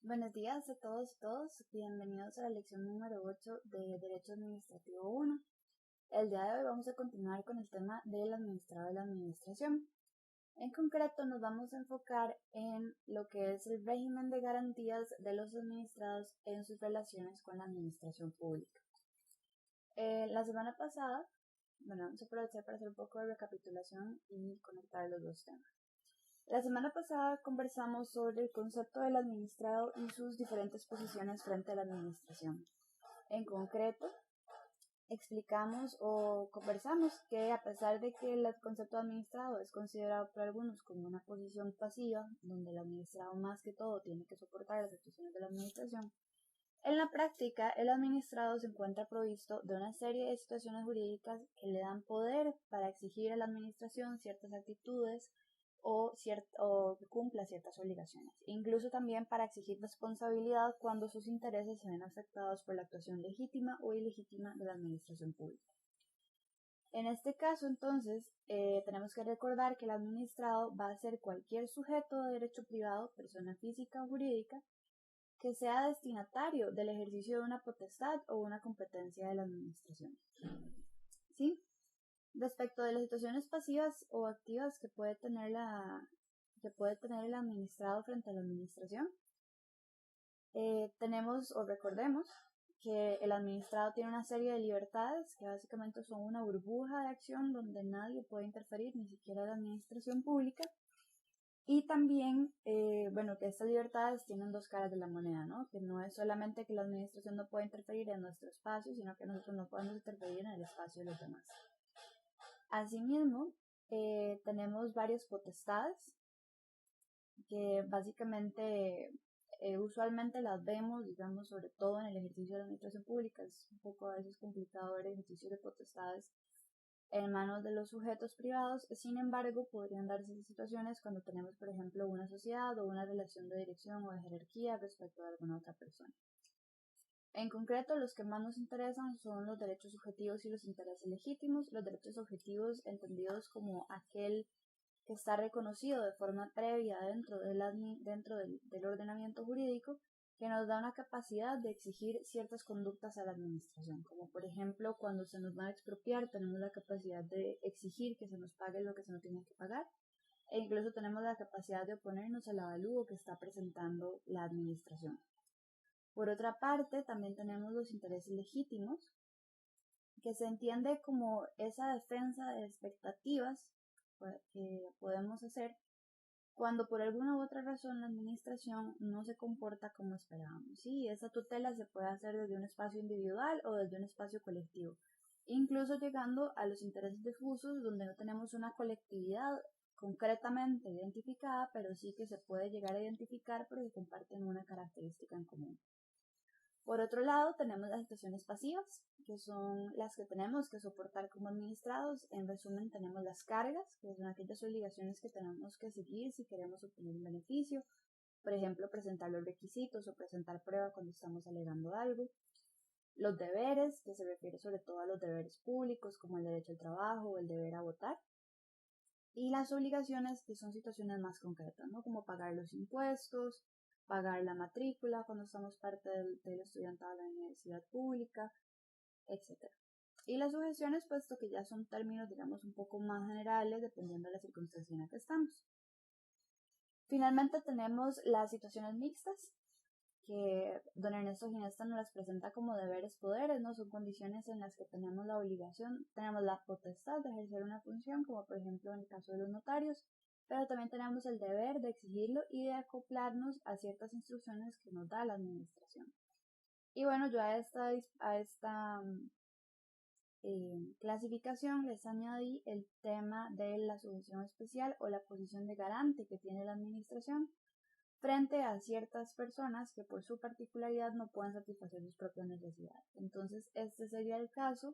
Buenos días a todos y todas. Bienvenidos a la lección número 8 de Derecho Administrativo 1. El día de hoy vamos a continuar con el tema del administrado de la administración. En concreto nos vamos a enfocar en lo que es el régimen de garantías de los administrados en sus relaciones con la administración pública. La semana pasada, vamos a aprovechar para hacer un poco de recapitulación y conectar los dos temas. La semana pasada conversamos sobre el concepto del administrado y sus diferentes posiciones frente a la administración. En concreto, explicamos o conversamos que a pesar de que el concepto de administrado es considerado por algunos como una posición pasiva, donde el administrado más que todo tiene que soportar las actuaciones de la administración, en la práctica el administrado se encuentra provisto de una serie de situaciones jurídicas que le dan poder para exigir a la administración ciertas actitudes o que cumpla ciertas obligaciones, incluso también para exigir responsabilidad cuando sus intereses se ven afectados por la actuación legítima o ilegítima de la administración pública. En este caso, entonces, tenemos que recordar que el administrado va a ser cualquier sujeto de derecho privado, persona física o jurídica, que sea destinatario del ejercicio de una potestad o una competencia de la administración. ¿Sí? Respecto de las situaciones pasivas o activas que puede tener el administrado frente a la administración, recordemos que el administrado tiene una serie de libertades que básicamente son una burbuja de acción donde nadie puede interferir, ni siquiera la administración pública. Y también, que estas libertades tienen dos caras de la moneda, ¿no? Que no es solamente que la administración no puede interferir en nuestro espacio, sino que nosotros no podemos interferir en el espacio de los demás. Asimismo, tenemos varias potestades que básicamente usualmente las vemos, digamos, sobre todo en el ejercicio de la administración pública. Es un poco a veces complicado ver el ejercicio de potestades en manos de los sujetos privados. Sin embargo, podrían darse situaciones cuando tenemos, por ejemplo, una sociedad o una relación de dirección o de jerarquía respecto a alguna otra persona. En concreto, los que más nos interesan son los derechos subjetivos y los intereses legítimos. Los derechos objetivos entendidos como aquel que está reconocido de forma previa dentro del ordenamiento jurídico, que nos da una capacidad de exigir ciertas conductas a la administración, como por ejemplo cuando se nos va a expropiar tenemos la capacidad de exigir que se nos pague lo que se nos tiene que pagar, e incluso tenemos la capacidad de oponernos al avalúo que está presentando la administración. Por otra parte, también tenemos los intereses legítimos, que se entiende como esa defensa de expectativas que podemos hacer cuando por alguna u otra razón la administración no se comporta como esperábamos. ¿Sí? Esa tutela se puede hacer desde un espacio individual o desde un espacio colectivo, incluso llegando a los intereses difusos donde no tenemos una colectividad concretamente identificada, pero sí que se puede llegar a identificar porque comparten una característica en común. Por otro lado, tenemos las situaciones pasivas, que son las que tenemos que soportar como administrados. En resumen, tenemos las cargas, que son aquellas obligaciones que tenemos que seguir si queremos obtener un beneficio. Por ejemplo, presentar los requisitos o presentar prueba cuando estamos alegando algo. Los deberes, que se refiere sobre todo a los deberes públicos, como el derecho al trabajo o el deber a votar. Y las obligaciones, que son situaciones más concretas, ¿no? Como pagar los impuestos, pagar la matrícula cuando somos parte del estudiantado de la universidad pública, etc. Y las sujeciones, puesto que ya son términos, digamos, un poco más generales, dependiendo de la circunstancia en la que estamos. Finalmente tenemos las situaciones mixtas, que don Ernesto Ginesta nos las presenta como deberes poderes, ¿no? Son condiciones en las que tenemos la obligación, tenemos la potestad de ejercer una función, como por ejemplo en el caso de los notarios, pero también tenemos el deber de exigirlo y de acoplarnos a ciertas instrucciones que nos da la administración. Y bueno, yo a esta clasificación les añadí el tema de la sujeción especial o la posición de garante que tiene la administración frente a ciertas personas que por su particularidad no pueden satisfacer sus propias necesidades. Entonces, este sería el caso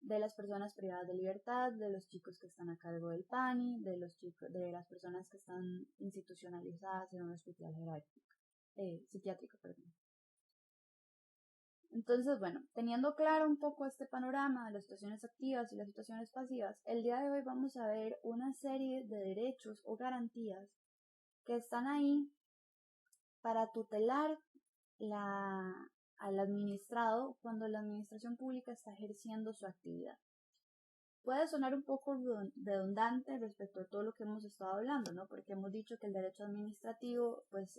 de las personas privadas de libertad, de los chicos que están a cargo del PANI, de las personas que están institucionalizadas en un hospital psiquiátrico. Entonces, bueno, teniendo claro un poco este panorama de las situaciones activas y las situaciones pasivas, el día de hoy vamos a ver una serie de derechos o garantías que están ahí para tutelar al administrado cuando la administración pública está ejerciendo su actividad. Puede sonar un poco redundante respecto a todo lo que hemos estado hablando, ¿no? Porque hemos dicho que el derecho administrativo, pues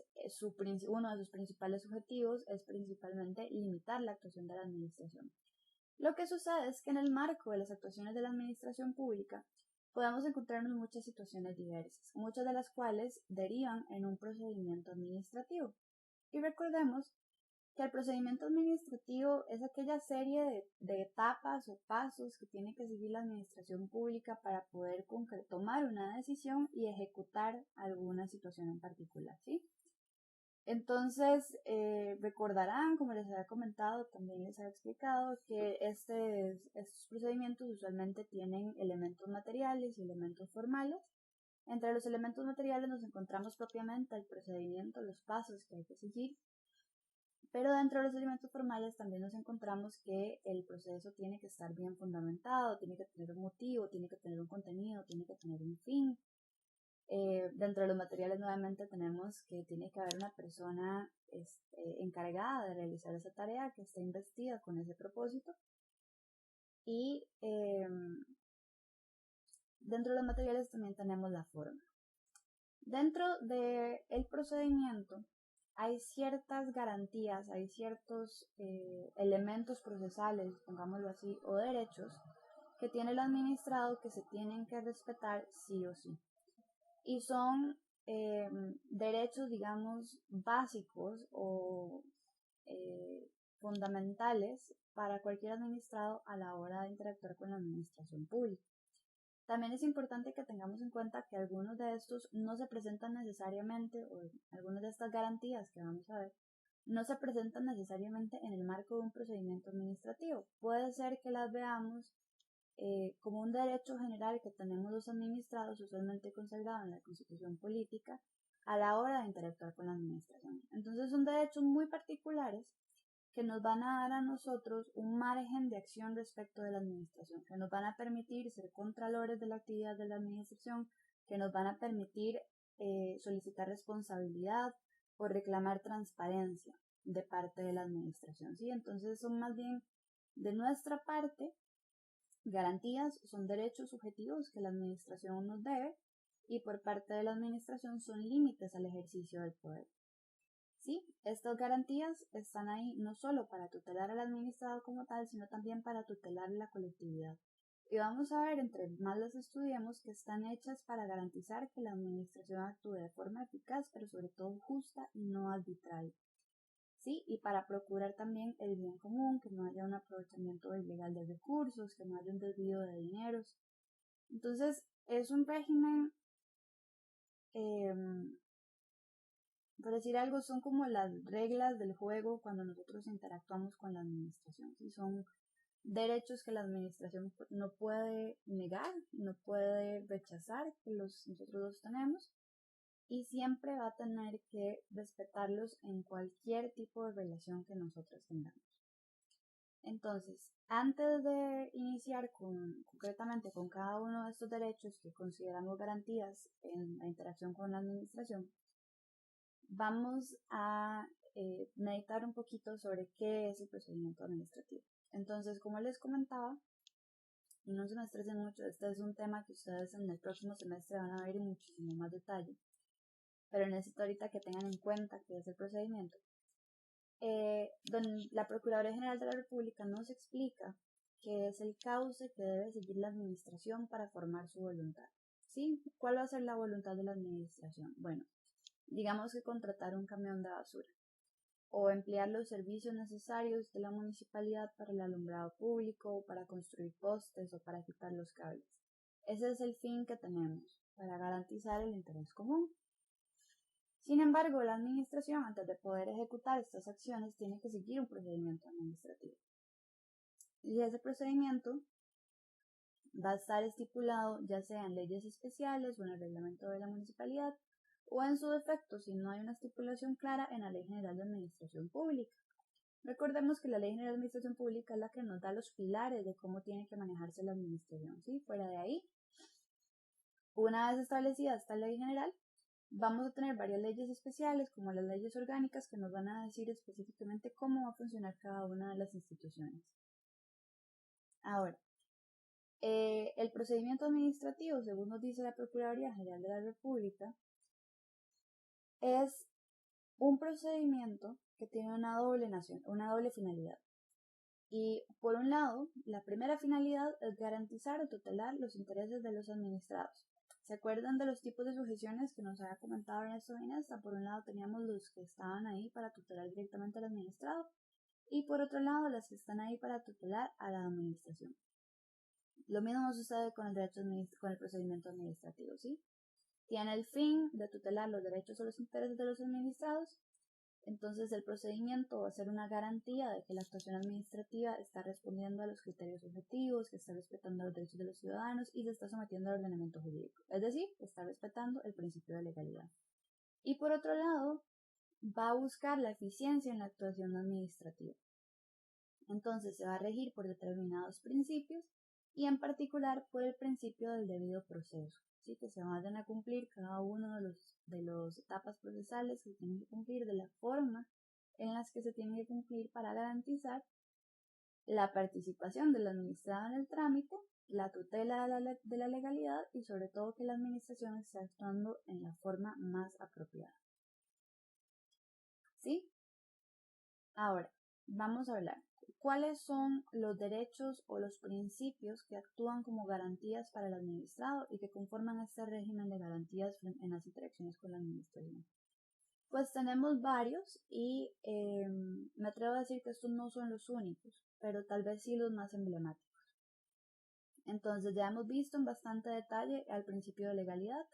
uno de sus principales objetivos es principalmente limitar la actuación de la administración. Lo que sucede es que en el marco de las actuaciones de la administración pública podemos encontrarnos muchas situaciones diversas, muchas de las cuales derivan en un procedimiento administrativo. Y recordemos que el procedimiento administrativo es aquella serie de etapas o pasos que tiene que seguir la administración pública para poder tomar una decisión y ejecutar alguna situación en particular, ¿sí? Entonces, recordarán, como les había comentado, también les había explicado que estos procedimientos usualmente tienen elementos materiales y elementos formales. Entre los elementos materiales nos encontramos propiamente el procedimiento, los pasos que hay que seguir, pero dentro de los elementos formales también nos encontramos que el proceso tiene que estar bien fundamentado, tiene que tener un motivo, tiene que tener un contenido, tiene que tener un fin. Dentro de los materiales nuevamente tenemos que tiene que haber una persona encargada de realizar esa tarea que esté investida con ese propósito. Y dentro de los materiales también tenemos la forma. Dentro del procedimiento hay ciertas garantías, hay ciertos elementos procesales, pongámoslo así, o derechos que tiene el administrado que se tienen que respetar sí o sí. Y son derechos, digamos, básicos o fundamentales para cualquier administrado a la hora de interactuar con la administración pública. También es importante que tengamos en cuenta que algunos de estos no se presentan necesariamente, o algunas de estas garantías que vamos a ver, no se presentan necesariamente en el marco de un procedimiento administrativo. Puede ser que las veamos como un derecho general que tenemos los administrados, usualmente consagrado en la Constitución Política, a la hora de interactuar con la administración. Entonces son derechos muy particulares que nos van a dar a nosotros un margen de acción respecto de la administración, que nos van a permitir ser contralores de la actividad de la administración, que nos van a permitir solicitar responsabilidad o reclamar transparencia de parte de la administración, ¿sí? Entonces son más bien de nuestra parte garantías, son derechos subjetivos que la administración nos debe, y por parte de la administración son límites al ejercicio del poder. ¿Sí? Estas garantías están ahí no solo para tutelar al administrado como tal, sino también para tutelar la colectividad. Y vamos a ver, entre más las estudiemos, que están hechas para garantizar que la administración actúe de forma eficaz, pero sobre todo justa y no arbitraria. ¿Sí? Y para procurar también el bien común, que no haya un aprovechamiento ilegal de recursos, que no haya un desvío de dineros. Entonces, es un régimen, por decir algo, son como las reglas del juego cuando nosotros interactuamos con la administración, ¿sí? Son derechos que la administración no puede negar, no puede rechazar, que nosotros los tenemos, y siempre va a tener que respetarlos en cualquier tipo de relación que nosotros tengamos. Entonces, antes de iniciar concretamente con cada uno de estos derechos que consideramos garantías en la interacción con la administración, vamos a meditar un poquito sobre qué es el procedimiento administrativo. Entonces, como les comentaba, y no se me estresen mucho, este es un tema que ustedes en el próximo semestre van a ver en muchísimo más detalle, pero necesito ahorita que tengan en cuenta qué es el procedimiento. La Procuraduría General de la República nos explica qué es el cauce que debe seguir la administración para formar su voluntad. ¿Sí? ¿Cuál va a ser la voluntad de la administración? Bueno, digamos que contratar un camión de basura o emplear los servicios necesarios de la municipalidad para el alumbrado público o para construir postes o para quitar los cables. Ese es el fin que tenemos, para garantizar el interés común. Sin embargo, la administración, antes de poder ejecutar estas acciones, tiene que seguir un procedimiento administrativo. Y ese procedimiento va a estar estipulado ya sea en leyes especiales o en el reglamento de la municipalidad, o en su defecto, si no hay una estipulación clara, en la Ley General de Administración Pública. Recordemos que la Ley General de Administración Pública es la que nos da los pilares de cómo tiene que manejarse la administración, ¿sí? Fuera de ahí, una vez establecida esta Ley General, vamos a tener varias leyes especiales, como las leyes orgánicas, que nos van a decir específicamente cómo va a funcionar cada una de las instituciones. Ahora, el procedimiento administrativo, según nos dice la Procuraduría General de la República, es un procedimiento que tiene una doble finalidad. Y por un lado, la primera finalidad es garantizar o tutelar los intereses de los administrados. ¿Se acuerdan de los tipos de sujeciones que nos había comentado Ernesto Ginesta? Por un lado teníamos los que estaban ahí para tutelar directamente al administrado y por otro lado las que están ahí para tutelar a la administración. Lo mismo sucede con el procedimiento administrativo, ¿sí? Tiene el fin de tutelar los derechos o los intereses de los administrados. Entonces el procedimiento va a ser una garantía de que la actuación administrativa está respondiendo a los criterios objetivos, que está respetando los derechos de los ciudadanos y se está sometiendo al ordenamiento jurídico. Es decir, está respetando el principio de legalidad. Y por otro lado, va a buscar la eficiencia en la actuación administrativa. Entonces se va a regir por determinados principios y en particular por el principio del debido proceso. ¿Sí? Que se vayan a cumplir cada uno de los etapas procesales que se tienen que cumplir de la forma en las que se tienen que cumplir para garantizar la participación del administrado en el trámite, la tutela de la legalidad y sobre todo que la administración esté actuando en la forma más apropiada. ¿Sí? Ahora, vamos a hablar. ¿Cuáles son los derechos o los principios que actúan como garantías para el administrado y que conforman este régimen de garantías en las interacciones con la administración? Pues tenemos varios y me atrevo a decir que estos no son los únicos, pero tal vez sí los más emblemáticos. Entonces ya hemos visto en bastante detalle al principio de legalidad,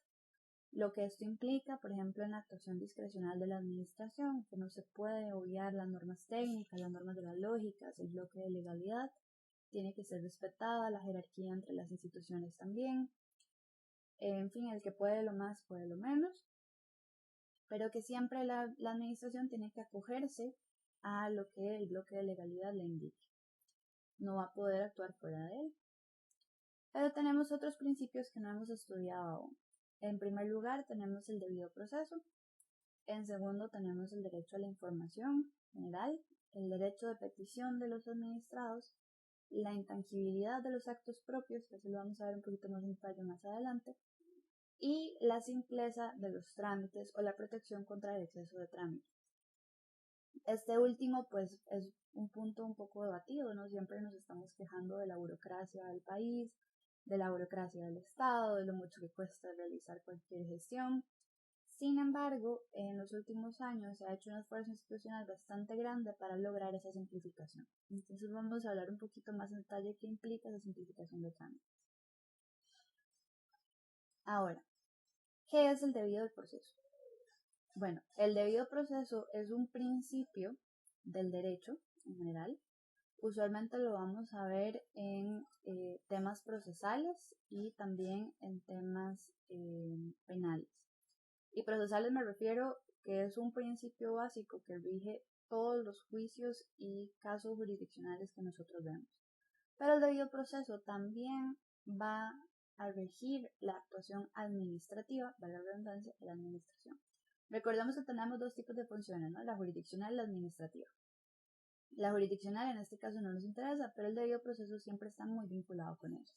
lo que esto implica, por ejemplo, en la actuación discrecional de la administración, que no se puede obviar las normas técnicas, las normas de las lógicas, el bloque de legalidad, tiene que ser respetada la jerarquía entre las instituciones también, en fin, el que puede lo más puede lo menos, pero que siempre la administración tiene que acogerse a lo que el bloque de legalidad le indique. No va a poder actuar fuera de él. Pero tenemos otros principios que no hemos estudiado aún. En primer lugar, tenemos el debido proceso. En segundo, tenemos el derecho a la información general, el derecho de petición de los administrados, la intangibilidad de los actos propios, que eso lo vamos a ver un poquito más en detalle más adelante, y la simpleza de los trámites o la protección contra el exceso de trámites. Este último, pues, es un punto un poco debatido, ¿no? Siempre nos estamos quejando de la burocracia del país, de la burocracia del Estado, de lo mucho que cuesta realizar cualquier gestión. Sin embargo, en los últimos años se ha hecho un esfuerzo institucional bastante grande para lograr esa simplificación. Entonces vamos a hablar un poquito más en detalle qué implica esa simplificación de trámites. Ahora, ¿qué es el debido proceso? Bueno, el debido proceso es un principio del derecho en general. Usualmente lo vamos a ver en temas procesales y también en temas penales. Y procesales me refiero que es un principio básico que rige todos los juicios y casos jurisdiccionales que nosotros vemos. Pero el debido proceso también va a regir la actuación administrativa, valga la redundancia, de la administración. Recordemos que tenemos dos tipos de funciones, ¿no? La jurisdiccional y la administrativa. La jurisdiccional en este caso no nos interesa, pero el debido proceso siempre está muy vinculado con eso.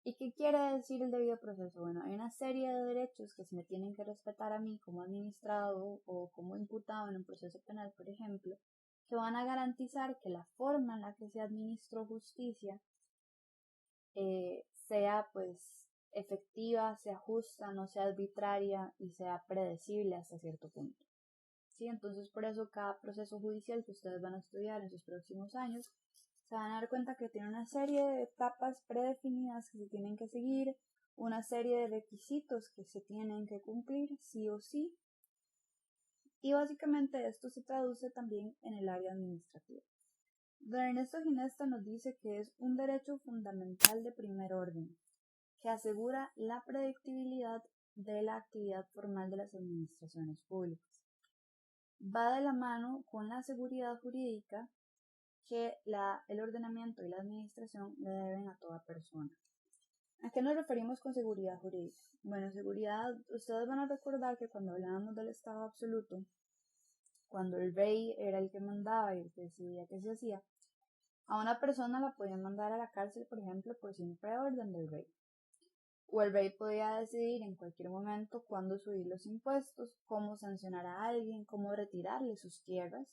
¿Y qué quiere decir el debido proceso? Bueno, hay una serie de derechos que se me tienen que respetar a mí como administrado o como imputado en un proceso penal, por ejemplo, que van a garantizar que la forma en la que se administró justicia sea pues efectiva, sea justa, no sea arbitraria y sea predecible hasta cierto punto. ¿Sí? Entonces por eso cada proceso judicial que ustedes van a estudiar en sus próximos años se van a dar cuenta que tiene una serie de etapas predefinidas que se tienen que seguir, una serie de requisitos que se tienen que cumplir sí o sí, y básicamente esto se traduce también en el área administrativa. Don Ernesto Ginesta nos dice que es un derecho fundamental de primer orden, que asegura la predictibilidad de la actividad formal de las administraciones públicas. Va de la mano con la seguridad jurídica que el ordenamiento y la administración le deben a toda persona. ¿A qué nos referimos con seguridad jurídica? Bueno, seguridad, ustedes van a recordar que cuando hablábamos del Estado absoluto, cuando el rey era el que mandaba y el que decidía qué se hacía, a una persona la podían mandar a la cárcel, por ejemplo, por simple orden del rey. O el rey podía decidir en cualquier momento cuándo subir los impuestos, cómo sancionar a alguien, cómo retirarle sus tierras,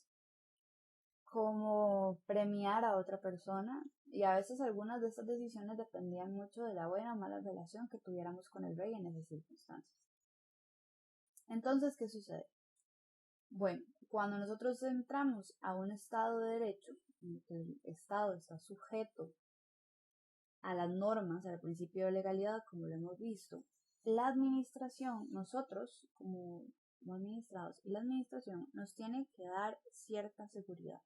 cómo premiar a otra persona, y a veces algunas de estas decisiones dependían mucho de la buena o mala relación que tuviéramos con el rey en esas circunstancias. Entonces, ¿qué sucede? Bueno, cuando nosotros entramos a un estado de derecho, en que el estado está sujeto a las normas, al principio de legalidad, como lo hemos visto, la administración, nosotros como administrados y la administración nos tiene que dar cierta seguridad.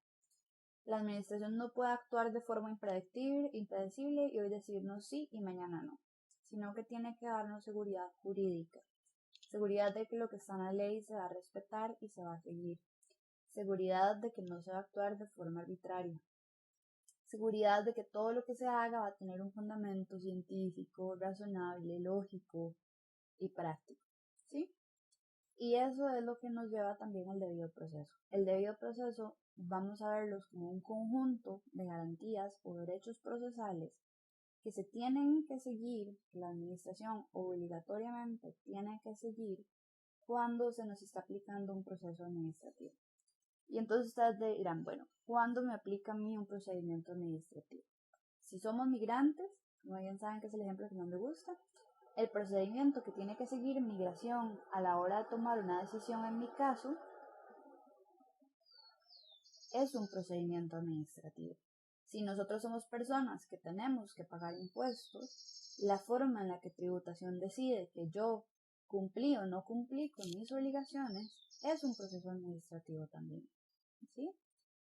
La administración no puede actuar de forma impredecible y hoy decirnos sí y mañana no, sino que tiene que darnos seguridad jurídica, seguridad de que lo que está en la ley se va a respetar y se va a seguir, seguridad de que no se va a actuar de forma arbitraria, seguridad de que todo lo que se haga va a tener un fundamento científico, razonable, lógico y práctico, ¿sí? Y eso es lo que nos lleva también al debido proceso. El debido proceso vamos a verlos como un conjunto de garantías o derechos procesales que se tienen que seguir, que la administración obligatoriamente tiene que seguir cuando se nos está aplicando un proceso administrativo. Y entonces ustedes dirán, bueno, ¿cuándo me aplica a mí un procedimiento administrativo? Si somos migrantes, como bien saben que es el ejemplo que más me gusta, el procedimiento que tiene que seguir migración a la hora de tomar una decisión en mi caso es un procedimiento administrativo. Si nosotros somos personas que tenemos que pagar impuestos, la forma en la que tributación decide que yo cumplí o no cumplí con mis obligaciones es un proceso administrativo también, ¿sí?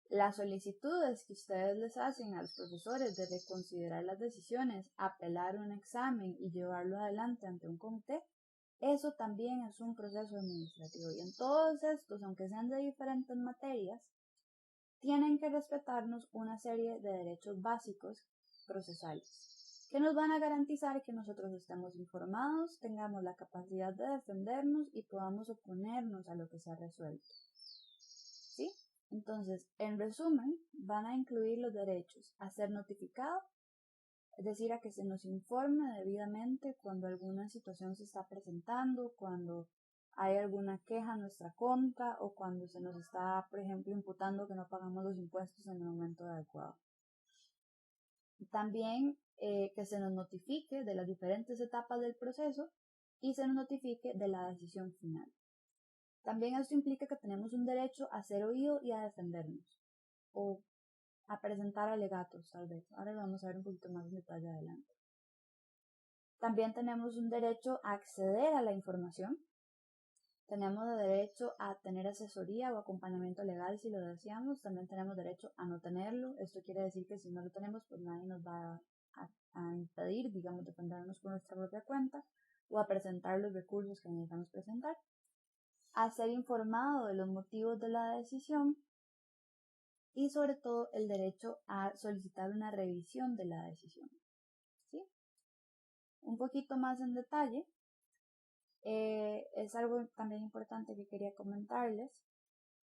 Las solicitudes que ustedes les hacen a los profesores de reconsiderar las decisiones, apelar un examen y llevarlo adelante ante un comité, eso también es un proceso administrativo. Y en todos estos, aunque sean de diferentes materias, tienen que respetarnos una serie de derechos básicos procesales que nos van a garantizar que nosotros estemos informados, tengamos la capacidad de defendernos y podamos oponernos a lo que se ha resuelto. ¿Sí? Entonces, en resumen, van a incluir los derechos a ser notificado, es decir, a que se nos informe debidamente cuando alguna situación se está presentando, cuando hay alguna queja en nuestra contra o cuando se nos está, por ejemplo, imputando que no pagamos los impuestos en el momento adecuado. También que se nos notifique de las diferentes etapas del proceso y se nos notifique de la decisión final. También esto implica que tenemos un derecho a ser oído y a defendernos, o a presentar alegatos, tal vez. Ahora lo vamos a ver un poquito más en detalle adelante. También tenemos un derecho a acceder a la información. Tenemos derecho a tener asesoría o acompañamiento legal si lo deseamos. También tenemos derecho a no tenerlo. Esto quiere decir que si no lo tenemos, pues nadie nos va a impedir, digamos, defendernos por nuestra propia cuenta o a presentar los recursos que necesitamos presentar. A ser informado de los motivos de la decisión y sobre todo el derecho a solicitar una revisión de la decisión. ¿Sí? Un poquito más en detalle, es algo también importante que quería comentarles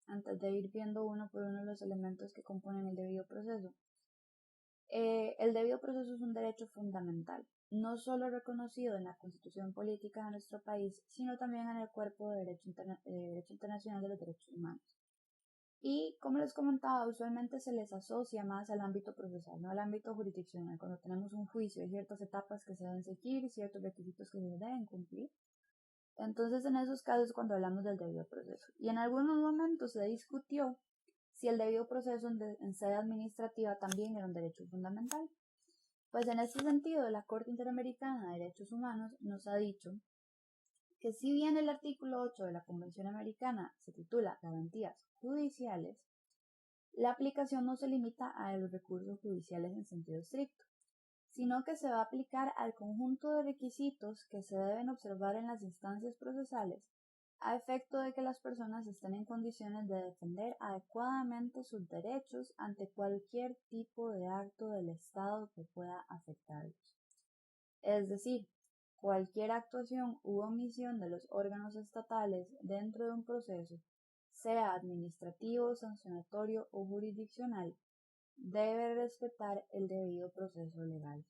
antes de ir viendo uno por uno los elementos que componen el debido proceso. El debido proceso es un derecho fundamental, no solo reconocido en la Constitución Política de nuestro país, sino también en el Cuerpo de Derecho Internacional de los Derechos Humanos. Y como les comentaba, usualmente se les asocia más al ámbito procesal, no al ámbito jurisdiccional. Cuando tenemos un juicio hay ciertas etapas que se deben seguir, ciertos requisitos que se deben cumplir. Entonces, en esos casos cuando hablamos del debido proceso. Y en algunos momentos se discutió si el debido proceso en sede administrativa también era un derecho fundamental. Pues en ese sentido, la Corte Interamericana de Derechos Humanos nos ha dicho que si bien el artículo 8 de la Convención Americana se titula Garantías Judiciales, la aplicación no se limita a los recursos judiciales en sentido estricto, sino que se va a aplicar al conjunto de requisitos que se deben observar en las instancias procesales a efecto de que las personas estén en condiciones de defender adecuadamente sus derechos ante cualquier tipo de acto del Estado que pueda afectarlos. Es decir, cualquier actuación u omisión de los órganos estatales dentro de un proceso, sea administrativo, sancionatorio o jurisdiccional, debe respetar el debido proceso legal.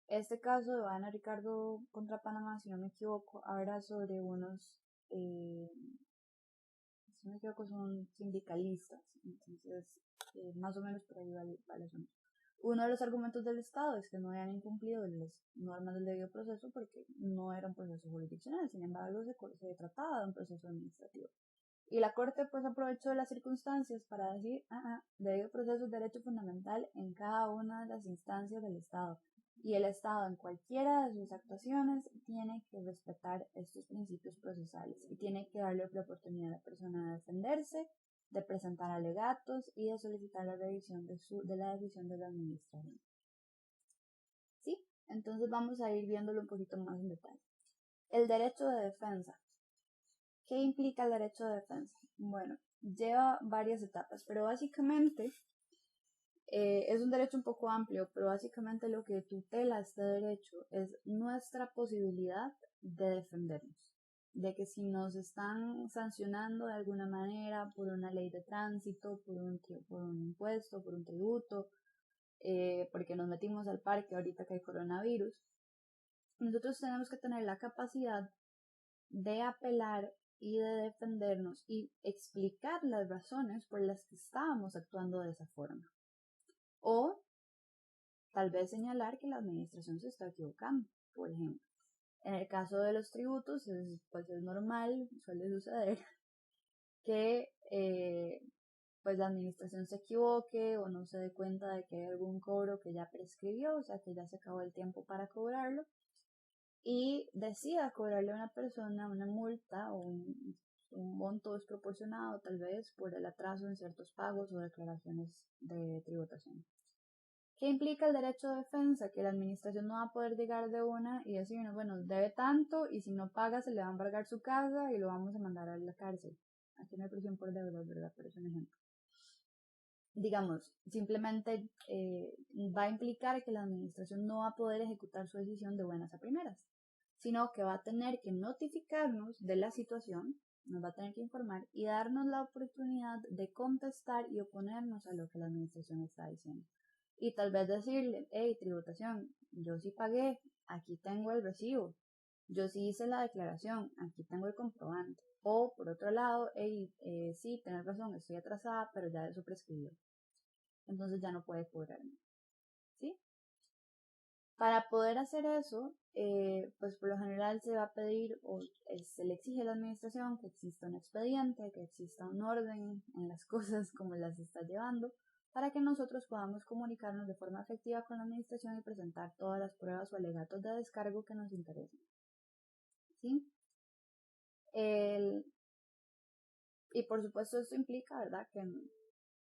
Este caso de Ana Ricardo contra Panamá, si no me equivoco, habla sobre unos, si no me equivoco, son sindicalistas, entonces más o menos por ahí va el asunto. Uno de los argumentos del Estado es que no habían incumplido las normas del debido proceso porque no era un proceso jurisdiccional, sin embargo se trataba de un proceso administrativo. Y la Corte pues aprovechó las circunstancias para decir, debido proceso es derecho fundamental en cada una de las instancias del Estado. Y el Estado en cualquiera de sus actuaciones tiene que respetar estos principios procesales y tiene que darle la oportunidad a la persona de defenderse, de presentar alegatos y de solicitar la revisión de la decisión de la administración. ¿Sí? Entonces vamos a ir viéndolo un poquito más en detalle. El derecho de defensa. ¿Qué implica el derecho de defensa? Bueno, lleva varias etapas, pero básicamente es un derecho un poco amplio, pero básicamente lo que tutela este derecho es nuestra posibilidad de defendernos. De que si nos están sancionando de alguna manera por una ley de tránsito, por un impuesto, por un tributo, porque nos metimos al parque ahorita que hay coronavirus, nosotros tenemos que tener la capacidad de apelar y de defendernos y explicar las razones por las que estábamos actuando de esa forma. O tal vez señalar que la administración se está equivocando, por ejemplo. En el caso de los tributos, pues es normal, suele suceder que pues la administración se equivoque o no se dé cuenta de que hay algún cobro que ya prescribió, o sea que ya se acabó el tiempo para cobrarlo, y decida cobrarle a una persona una multa o un monto desproporcionado tal vez por el atraso en ciertos pagos o declaraciones de tributación. ¿Qué implica el derecho de defensa? Que la administración no va a poder llegar de una y decirnos, bueno, debe tanto y si no paga se le va a embargar su casa y lo vamos a mandar a la cárcel. Aquí no hay prisión por deudas, ¿verdad? Pero es un ejemplo. Digamos, simplemente va a implicar que la administración no va a poder ejecutar su decisión de buenas a primeras, sino que va a tener que notificarnos de la situación, nos va a tener que informar y darnos la oportunidad de contestar y oponernos a lo que la administración está diciendo. Y tal vez decirle, hey, tributación, yo sí pagué, aquí tengo el recibo, yo sí hice la declaración, aquí tengo el comprobante. O por otro lado, hey, sí, tenés razón, estoy atrasada, pero ya eso prescribió. Entonces ya no puede cobrarme. ¿Sí? Para poder hacer eso, pues por lo general se va a pedir o se le exige a la administración que exista un expediente, que exista un orden en las cosas como las está llevando, para que nosotros podamos comunicarnos de forma efectiva con la administración y presentar todas las pruebas o alegatos de descargo que nos interesen. ¿Sí? Y por supuesto esto implica, ¿verdad? Que,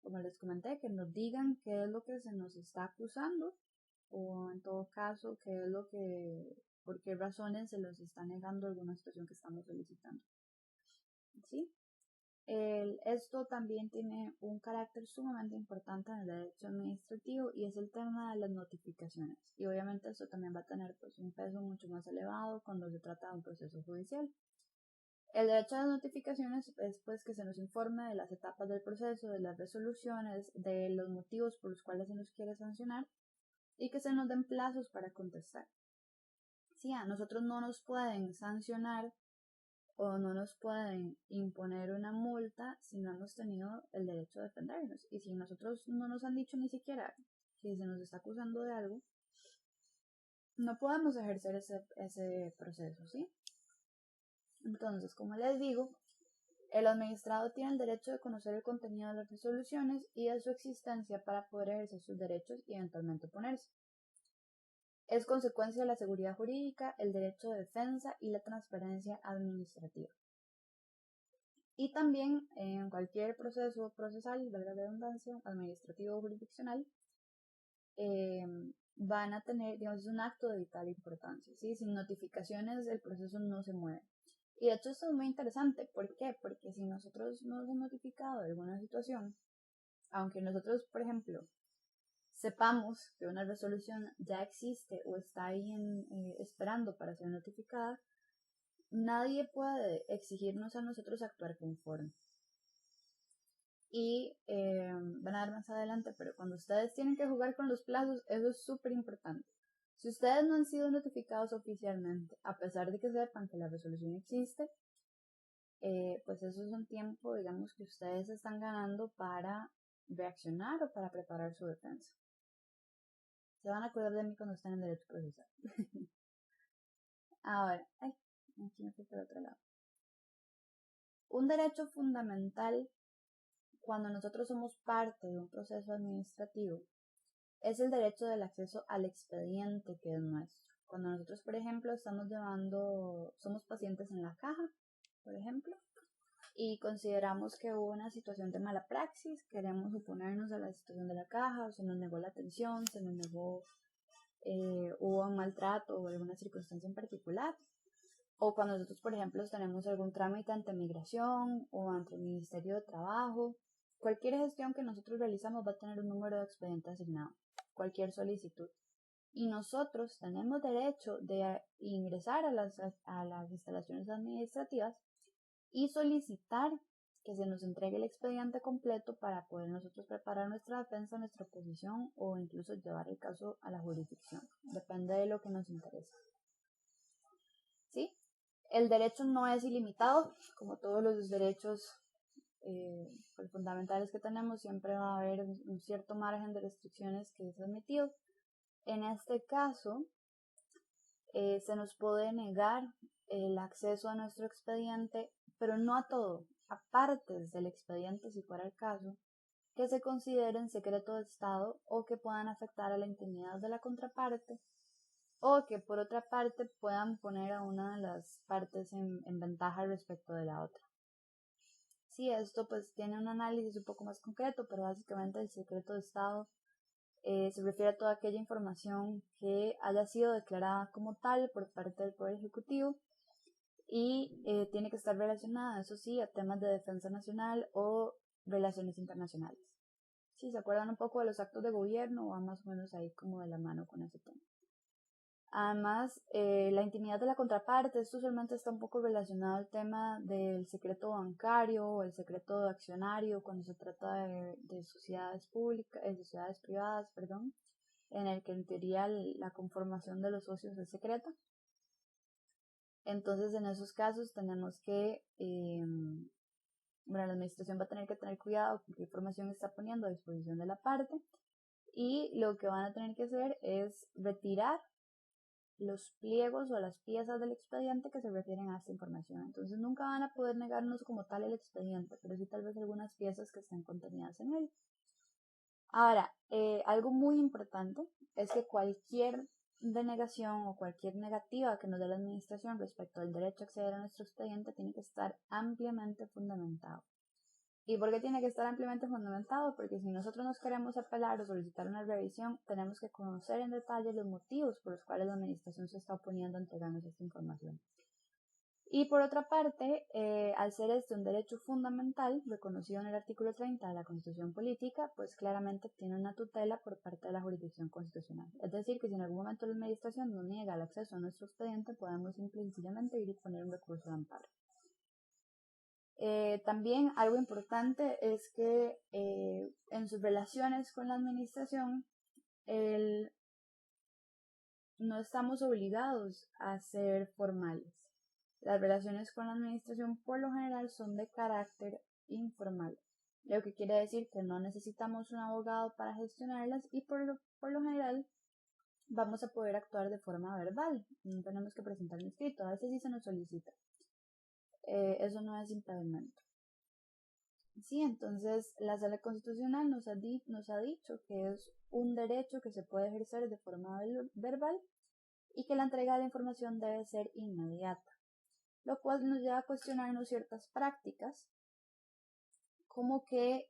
como les comenté, que nos digan qué es lo que se nos está acusando o en todo caso qué es lo que, por qué razones se nos está negando alguna situación que estamos solicitando. ¿Sí? Esto también tiene un carácter sumamente importante en el derecho administrativo y es el tema de las notificaciones. Y obviamente esto también va a tener pues, un peso mucho más elevado cuando se trata de un proceso judicial. El derecho a las notificaciones es pues que se nos informe de las etapas del proceso, de las resoluciones, de los motivos por los cuales se nos quiere sancionar y que se nos den plazos para contestar. Sí, a nosotros no nos pueden sancionar o no nos pueden imponer una multa si no hemos tenido el derecho a defendernos. Y si nosotros no nos han dicho ni siquiera que se nos está acusando de algo, no podemos ejercer ese proceso, ¿sí? Entonces, como les digo, el administrado tiene el derecho de conocer el contenido de las resoluciones y de su existencia para poder ejercer sus derechos y eventualmente oponerse. Es consecuencia de la seguridad jurídica, el derecho de defensa y la transparencia administrativa. Y también en cualquier proceso procesal, de la redundancia, administrativo o jurisdiccional, van a tener, digamos, un acto de vital importancia, ¿sí? Sin notificaciones el proceso no se mueve. Y de hecho esto es muy interesante, ¿por qué? Porque si nosotros nos hemos notificado de alguna situación, aunque nosotros, por ejemplo, sepamos que una resolución ya existe o está ahí esperando para ser notificada, nadie puede exigirnos a nosotros actuar conforme. Y van a ver más adelante, pero cuando ustedes tienen que jugar con los plazos, eso es súper importante. Si ustedes no han sido notificados oficialmente, a pesar de que sepan que la resolución existe, pues eso es un tiempo, digamos, que ustedes están ganando para reaccionar o para preparar su defensa. Se van a acordar de mí cuando estén en derecho procesal. Ahora, aquí me fui por otro lado. Un derecho fundamental cuando nosotros somos parte de un proceso administrativo es el derecho del acceso al expediente que es nuestro. Cuando nosotros, por ejemplo, somos pacientes en la caja, por ejemplo, y consideramos que hubo una situación de mala praxis, queremos oponernos a la situación de la caja, o se nos negó la atención, se nos negó, hubo un maltrato o alguna circunstancia en particular, o cuando nosotros, por ejemplo, tenemos algún trámite ante migración o ante el Ministerio de Trabajo, cualquier gestión que nosotros realizamos va a tener un número de expediente asignado, cualquier solicitud. Y nosotros tenemos derecho de ingresar a las instalaciones administrativas y solicitar que se nos entregue el expediente completo para poder nosotros preparar nuestra defensa, nuestra posición o incluso llevar el caso a la jurisdicción. Depende de lo que nos interese. ¿Sí? El derecho no es ilimitado, como todos los derechos fundamentales que tenemos, siempre va a haber un cierto margen de restricciones que es admitido. En este caso, se nos puede negar el acceso a nuestro expediente, pero no a todo, a partes del expediente, si fuera el caso, que se consideren secreto de Estado o que puedan afectar a la intimidad de la contraparte, o que por otra parte puedan poner a una de las partes en ventaja respecto de la otra. Sí, esto pues tiene un análisis un poco más concreto, pero básicamente el secreto de Estado se refiere a toda aquella información que haya sido declarada como tal por parte del Poder Ejecutivo y tiene que estar relacionada, eso sí, a temas de defensa nacional o relaciones internacionales. Si se acuerdan un poco de los actos de gobierno, va más o menos ahí como de la mano con ese tema. Además, la intimidad de la contraparte, esto usualmente está un poco relacionado al tema del secreto bancario o el secreto accionario cuando se trata de sociedades públicas, sociedades privadas, perdón, en el que en teoría la conformación de los socios es secreta. Entonces, en esos casos tenemos que, la administración va a tener que tener cuidado con qué información está poniendo a disposición de la parte y lo que van a tener que hacer es retirar los pliegos o las piezas del expediente que se refieren a esta información. Entonces nunca van a poder negarnos como tal el expediente, pero sí tal vez algunas piezas que estén contenidas en él. Ahora, algo muy importante es que cualquier denegación o cualquier negativa que nos dé la administración respecto al derecho a acceder a nuestro expediente tiene que estar ampliamente fundamentado. ¿Y por qué tiene que estar ampliamente fundamentado? Porque si nosotros nos queremos apelar o solicitar una revisión, tenemos que conocer en detalle los motivos por los cuales la administración se está oponiendo a entregarnos esta información. Y por otra parte, al ser este un derecho fundamental, reconocido en el artículo 30 de la Constitución Política, pues claramente tiene una tutela por parte de la jurisdicción constitucional. Es decir, que si en algún momento la administración nos niega el acceso a nuestro expediente, podemos simplemente ir y poner un recurso de amparo. También algo importante es que en sus relaciones con la administración no estamos obligados a ser formales. Las relaciones con la administración por lo general son de carácter informal, lo que quiere decir que no necesitamos un abogado para gestionarlas y por lo general vamos a poder actuar de forma verbal, no tenemos que presentar un escrito, a veces sí se nos solicita. Eso no es impedimento. Sí, entonces la Sala Constitucional nos ha dicho que es un derecho que se puede ejercer de forma verbal y que la entrega de la información debe ser inmediata, lo cual nos lleva a cuestionarnos ciertas prácticas, como que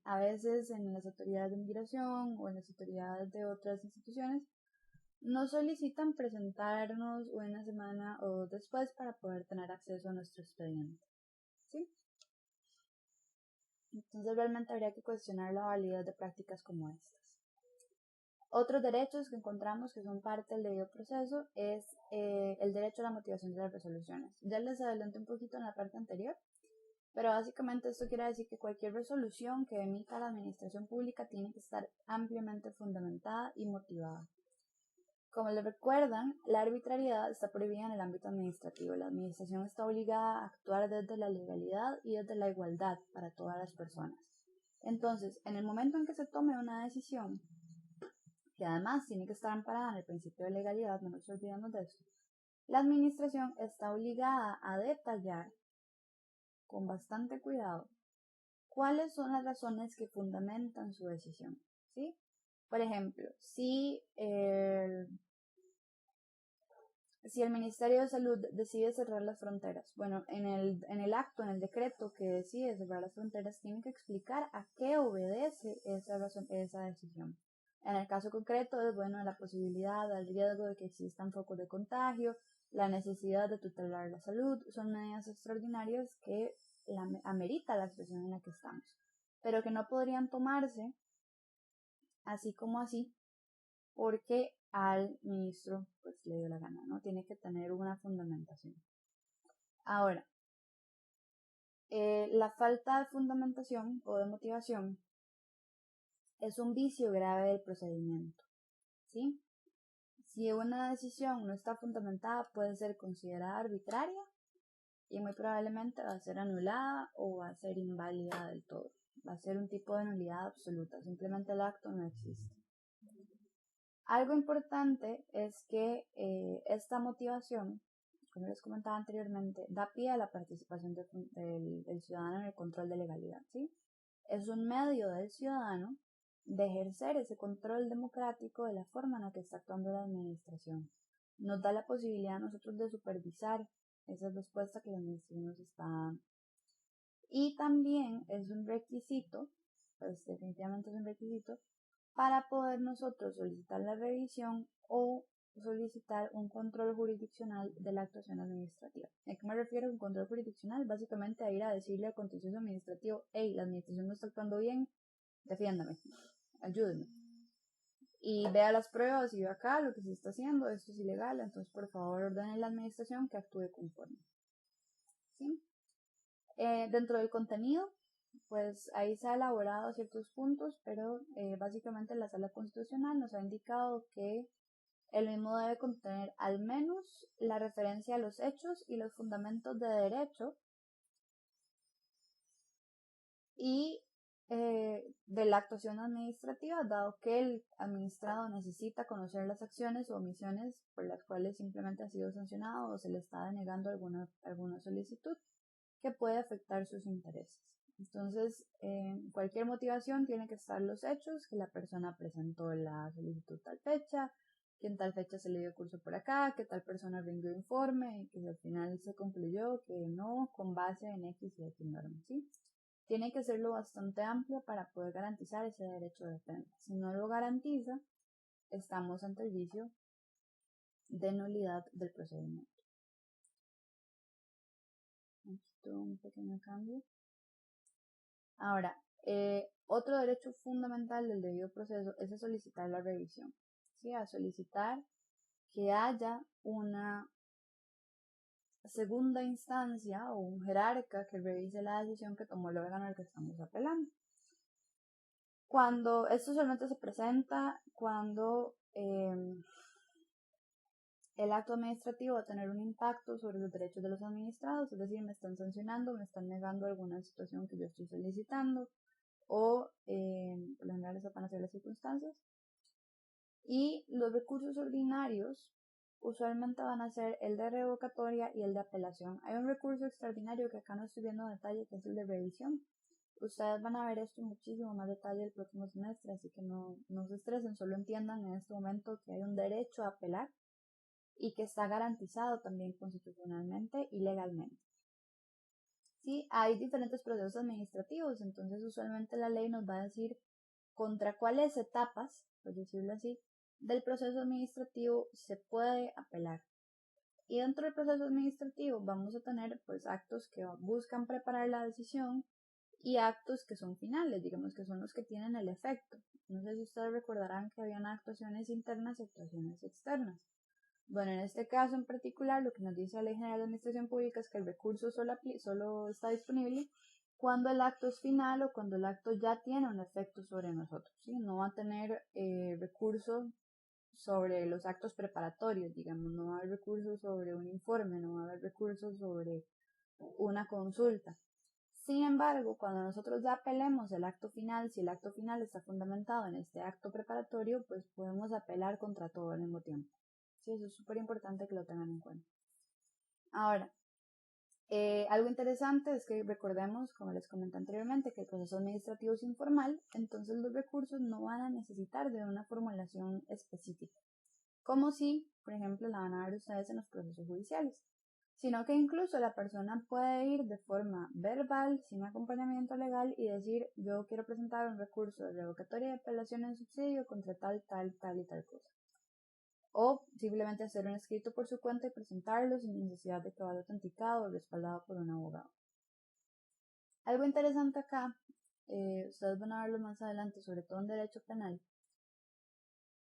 a veces en las autoridades de migración o en las autoridades de otras instituciones nos solicitan presentarnos una semana o dos después para poder tener acceso a nuestro expediente. ¿Sí? Entonces realmente habría que cuestionar la validez de prácticas como estas. Otros derechos que encontramos que son parte del debido proceso es el derecho a la motivación de las resoluciones. Ya les adelanté un poquito en la parte anterior, pero básicamente esto quiere decir que cualquier resolución que emita la administración pública tiene que estar ampliamente fundamentada y motivada. Como les recuerdan, la arbitrariedad está prohibida en el ámbito administrativo. La administración está obligada a actuar desde la legalidad y desde la igualdad para todas las personas. Entonces, en el momento en que se tome una decisión, que además tiene que estar amparada en el principio de legalidad, no nos olvidemos de esto, la administración está obligada a detallar con bastante cuidado cuáles son las razones que fundamentan su decisión, ¿sí? Por ejemplo, si el Ministerio de Salud decide cerrar las fronteras, bueno, en el acto, en el decreto que decide cerrar las fronteras, tiene que explicar a qué obedece esa decisión. En el caso concreto es, bueno, la posibilidad, el riesgo de que existan focos de contagio, la necesidad de tutelar la salud, son medidas extraordinarias que amerita la situación en la que estamos, pero que no podrían tomarse así como así, porque al ministro pues le dio la gana, ¿no? Tiene que tener una fundamentación. Ahora, la falta de fundamentación o de motivación es un vicio grave del procedimiento, ¿sí? Si una decisión no está fundamentada, puede ser considerada arbitraria y muy probablemente va a ser anulada o va a ser inválida del todo. Va a ser un tipo de nulidad absoluta, simplemente el acto no existe. Algo importante es que esta motivación, como les comentaba anteriormente, da pie a la participación del ciudadano en el control de legalidad, ¿sí? Es un medio del ciudadano de ejercer ese control democrático de la forma en la que está actuando la administración. Nos da la posibilidad a nosotros de supervisar esa respuesta que la administración nos está dando. Y también es un requisito, pues definitivamente es un requisito, para poder nosotros solicitar la revisión o solicitar un control jurisdiccional de la actuación administrativa. ¿A qué me refiero a un control jurisdiccional? Básicamente a ir a decirle al contencioso administrativo, hey, la administración no está actuando bien, defiéndame, ayúdeme. Y vea las pruebas y ve acá lo que se está haciendo, esto es ilegal, entonces por favor ordene a la administración que actúe conforme. ¿Sí? Dentro del contenido, pues ahí se ha elaborado ciertos puntos, pero básicamente la Sala Constitucional nos ha indicado que el mismo debe contener al menos la referencia a los hechos y los fundamentos de derecho y de la actuación administrativa, dado que el administrado necesita conocer las acciones o omisiones por las cuales simplemente ha sido sancionado o se le está denegando alguna solicitud que puede afectar sus intereses. Entonces, cualquier motivación tiene que estar los hechos, que la persona presentó la solicitud tal fecha, que en tal fecha se le dio curso por acá, que tal persona rindió informe y que al final se concluyó que no, con base en X y X normas, ¿sí? Tiene que serlo bastante amplio para poder garantizar ese derecho de defensa. Si no lo garantiza, estamos ante el vicio de nulidad del procedimiento. Un pequeño cambio. Ahora, otro derecho fundamental del debido proceso es a solicitar la revisión, ¿sí? A solicitar que haya una segunda instancia o un jerarca que revise la decisión que tomó el órgano al que estamos apelando. Cuando esto solamente se presenta cuando el acto administrativo va a tener un impacto sobre los derechos de los administrados, es decir, me están sancionando, me están negando alguna situación que yo estoy solicitando, o por lo general esas van a ser las circunstancias. Y los recursos ordinarios usualmente van a ser el de revocatoria y el de apelación. Hay un recurso extraordinario que acá no estoy viendo en detalle, que es el de revisión. Ustedes van a ver esto en muchísimo más detalle el próximo semestre, así que no se estresen, solo entiendan en este momento que hay un derecho a apelar y que está garantizado también constitucionalmente y legalmente. Sí, hay diferentes procesos administrativos, entonces usualmente la ley nos va a decir contra cuáles etapas, por decirlo así, del proceso administrativo se puede apelar. Y dentro del proceso administrativo vamos a tener pues actos que buscan preparar la decisión y actos que son finales, digamos que son los que tienen el efecto. No sé si ustedes recordarán que habían actuaciones internas y actuaciones externas. Bueno, en este caso en particular, lo que nos dice la Ley General de Administración Pública es que el recurso solo está disponible cuando el acto es final o cuando el acto ya tiene un efecto sobre nosotros, ¿sí? No va a tener recurso sobre los actos preparatorios, digamos, no va a haber recursos sobre un informe, no va a haber recursos sobre una consulta. Sin embargo, cuando nosotros ya apelemos el acto final, si el acto final está fundamentado en este acto preparatorio, pues podemos apelar contra todo al mismo tiempo. Sí, eso es súper importante que lo tengan en cuenta. Ahora, algo interesante es que recordemos, como les comenté anteriormente, que el proceso administrativo es informal, entonces los recursos no van a necesitar de una formulación específica, como si, por ejemplo, la van a ver ustedes en los procesos judiciales, sino que incluso la persona puede ir de forma verbal, sin acompañamiento legal, y decir, yo quiero presentar un recurso de revocatoria de apelación en subsidio contra tal, tal, tal y tal cosa. O simplemente hacer un escrito por su cuenta y presentarlo sin necesidad de que vaya autenticado o respaldado por un abogado. Algo interesante acá, ustedes van a verlo más adelante, sobre todo en derecho penal,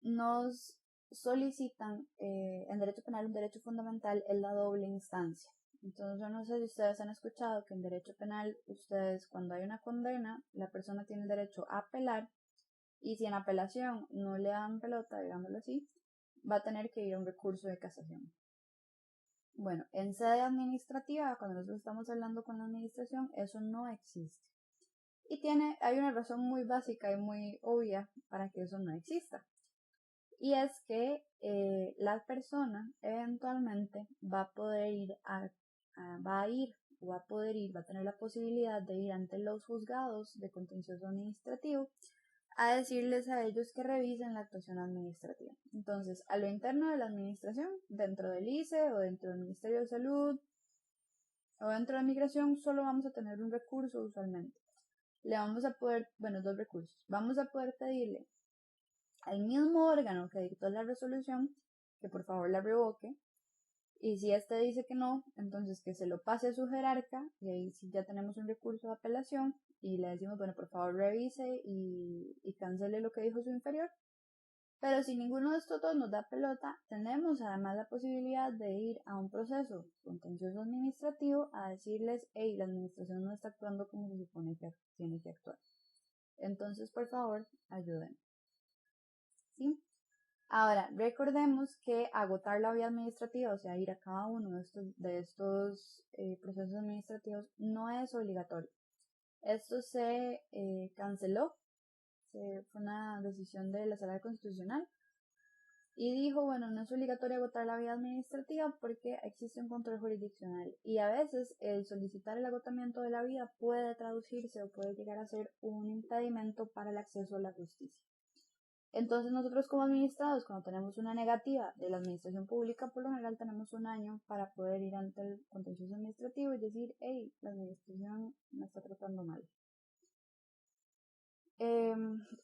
nos solicitan en derecho penal un derecho fundamental es la doble instancia. Entonces yo no sé si ustedes han escuchado que en derecho penal ustedes cuando hay una condena la persona tiene el derecho a apelar y si en apelación no le dan pelota, digámoslo así, va a tener que ir a un recurso de casación. Bueno, en sede administrativa, cuando nosotros estamos hablando con la administración, eso no existe. Y hay una razón muy básica y muy obvia para que eso no exista. Y es que la persona eventualmente va a poder va a tener la posibilidad de ir ante los juzgados de contencioso administrativo a decirles a ellos que revisen la actuación administrativa. Entonces, a lo interno de la administración, dentro del ICE o dentro del Ministerio de Salud o dentro de Migración, solo vamos a tener un recurso usualmente. Le vamos a poder, dos recursos. Vamos a poder pedirle al mismo órgano que dictó la resolución que por favor la revoque. Y si éste dice que no, entonces que se lo pase a su jerarca, y ahí sí ya tenemos un recurso de apelación, y le decimos, bueno, por favor revise y cancele lo que dijo su inferior. Pero si ninguno de estos dos nos da pelota, tenemos además la posibilidad de ir a un proceso contencioso administrativo a decirles, hey, la administración no está actuando como se supone que tiene que actuar. Entonces, por favor, ayuden. ¿Sí? Ahora, recordemos que agotar la vía administrativa, o sea, ir a cada uno de estos procesos administrativos, no es obligatorio. Esto se canceló, fue una decisión de la Sala Constitucional y dijo, bueno, no es obligatorio agotar la vía administrativa porque existe un control jurisdiccional y a veces el solicitar el agotamiento de la vía puede traducirse o puede llegar a ser un impedimento para el acceso a la justicia. Entonces nosotros como administrados, cuando tenemos una negativa de la administración pública, por lo general tenemos un año para poder ir ante el contencioso administrativo y decir, hey, la administración me está tratando mal.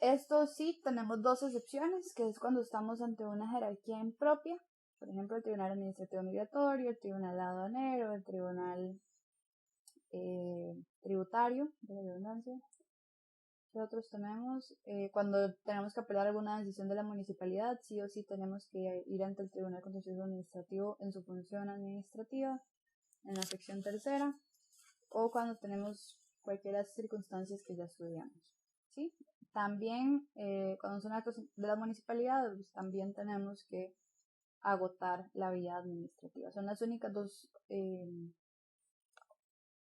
Esto sí, tenemos dos excepciones, que es cuando estamos ante una jerarquía impropia, por ejemplo el Tribunal Administrativo Migratorio, el Tribunal Aduanero, el Tribunal Tributario, de la redundancia. ¿Qué otros tenemos? Cuando tenemos que apelar alguna decisión de la municipalidad, sí o sí tenemos que ir ante el Tribunal Contencioso Administrativo en su función administrativa, en la sección tercera, o cuando tenemos cualquiera de las circunstancias que ya estudiamos. ¿Sí? También, cuando son actos de la municipalidad, pues, también tenemos que agotar la vía administrativa. Son las únicas dos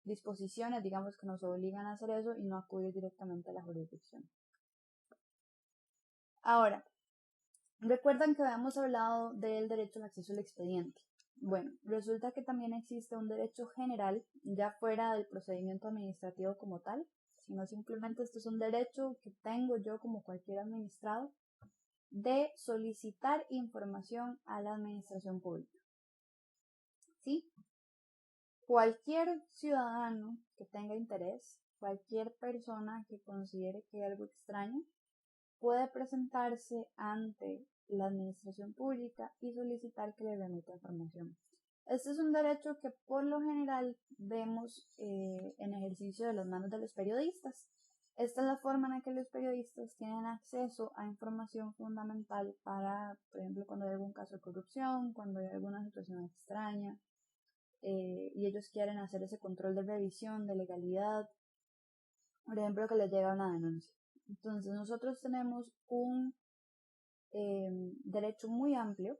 disposiciones, digamos, que nos obligan a hacer eso y no acudir directamente a la jurisdicción. Ahora, recuerdan que habíamos hablado del derecho al acceso al expediente. Bueno, resulta que también existe un derecho general, ya fuera del procedimiento administrativo como tal, sino simplemente esto es un derecho que tengo yo como cualquier administrado de solicitar información a la administración pública. ¿Sí? Cualquier ciudadano que tenga interés, cualquier persona que considere que hay algo extraño, puede presentarse ante la administración pública y solicitar que le remita información. Este es un derecho que por lo general vemos en ejercicio de las manos de los periodistas. Esta es la forma en la que los periodistas tienen acceso a información fundamental para, por ejemplo, cuando hay algún caso de corrupción, cuando hay alguna situación extraña, y ellos quieren hacer ese control de revisión, de legalidad, por ejemplo, que les llega una denuncia. Entonces nosotros tenemos un derecho muy amplio,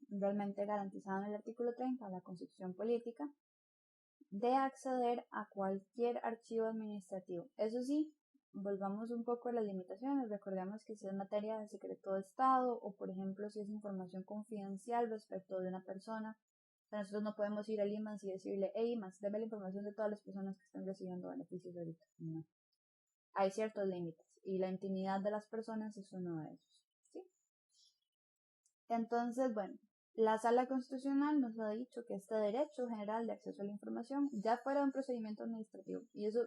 realmente garantizado en el artículo 30 de la Constitución Política, de acceder a cualquier archivo administrativo. Eso sí, volvamos un poco a las limitaciones. Recordemos que si es materia de secreto de Estado o, por ejemplo, si es información confidencial respecto de una persona, nosotros no podemos ir al IMAS y decirle, hey IMAS, deme la información de todas las personas que están recibiendo beneficios ahorita. No. Hay ciertos límites y la intimidad de las personas es uno de esos. ¿Sí? Entonces, bueno, la Sala Constitucional nos ha dicho que este derecho general de acceso a la información ya fuera un procedimiento administrativo, y eso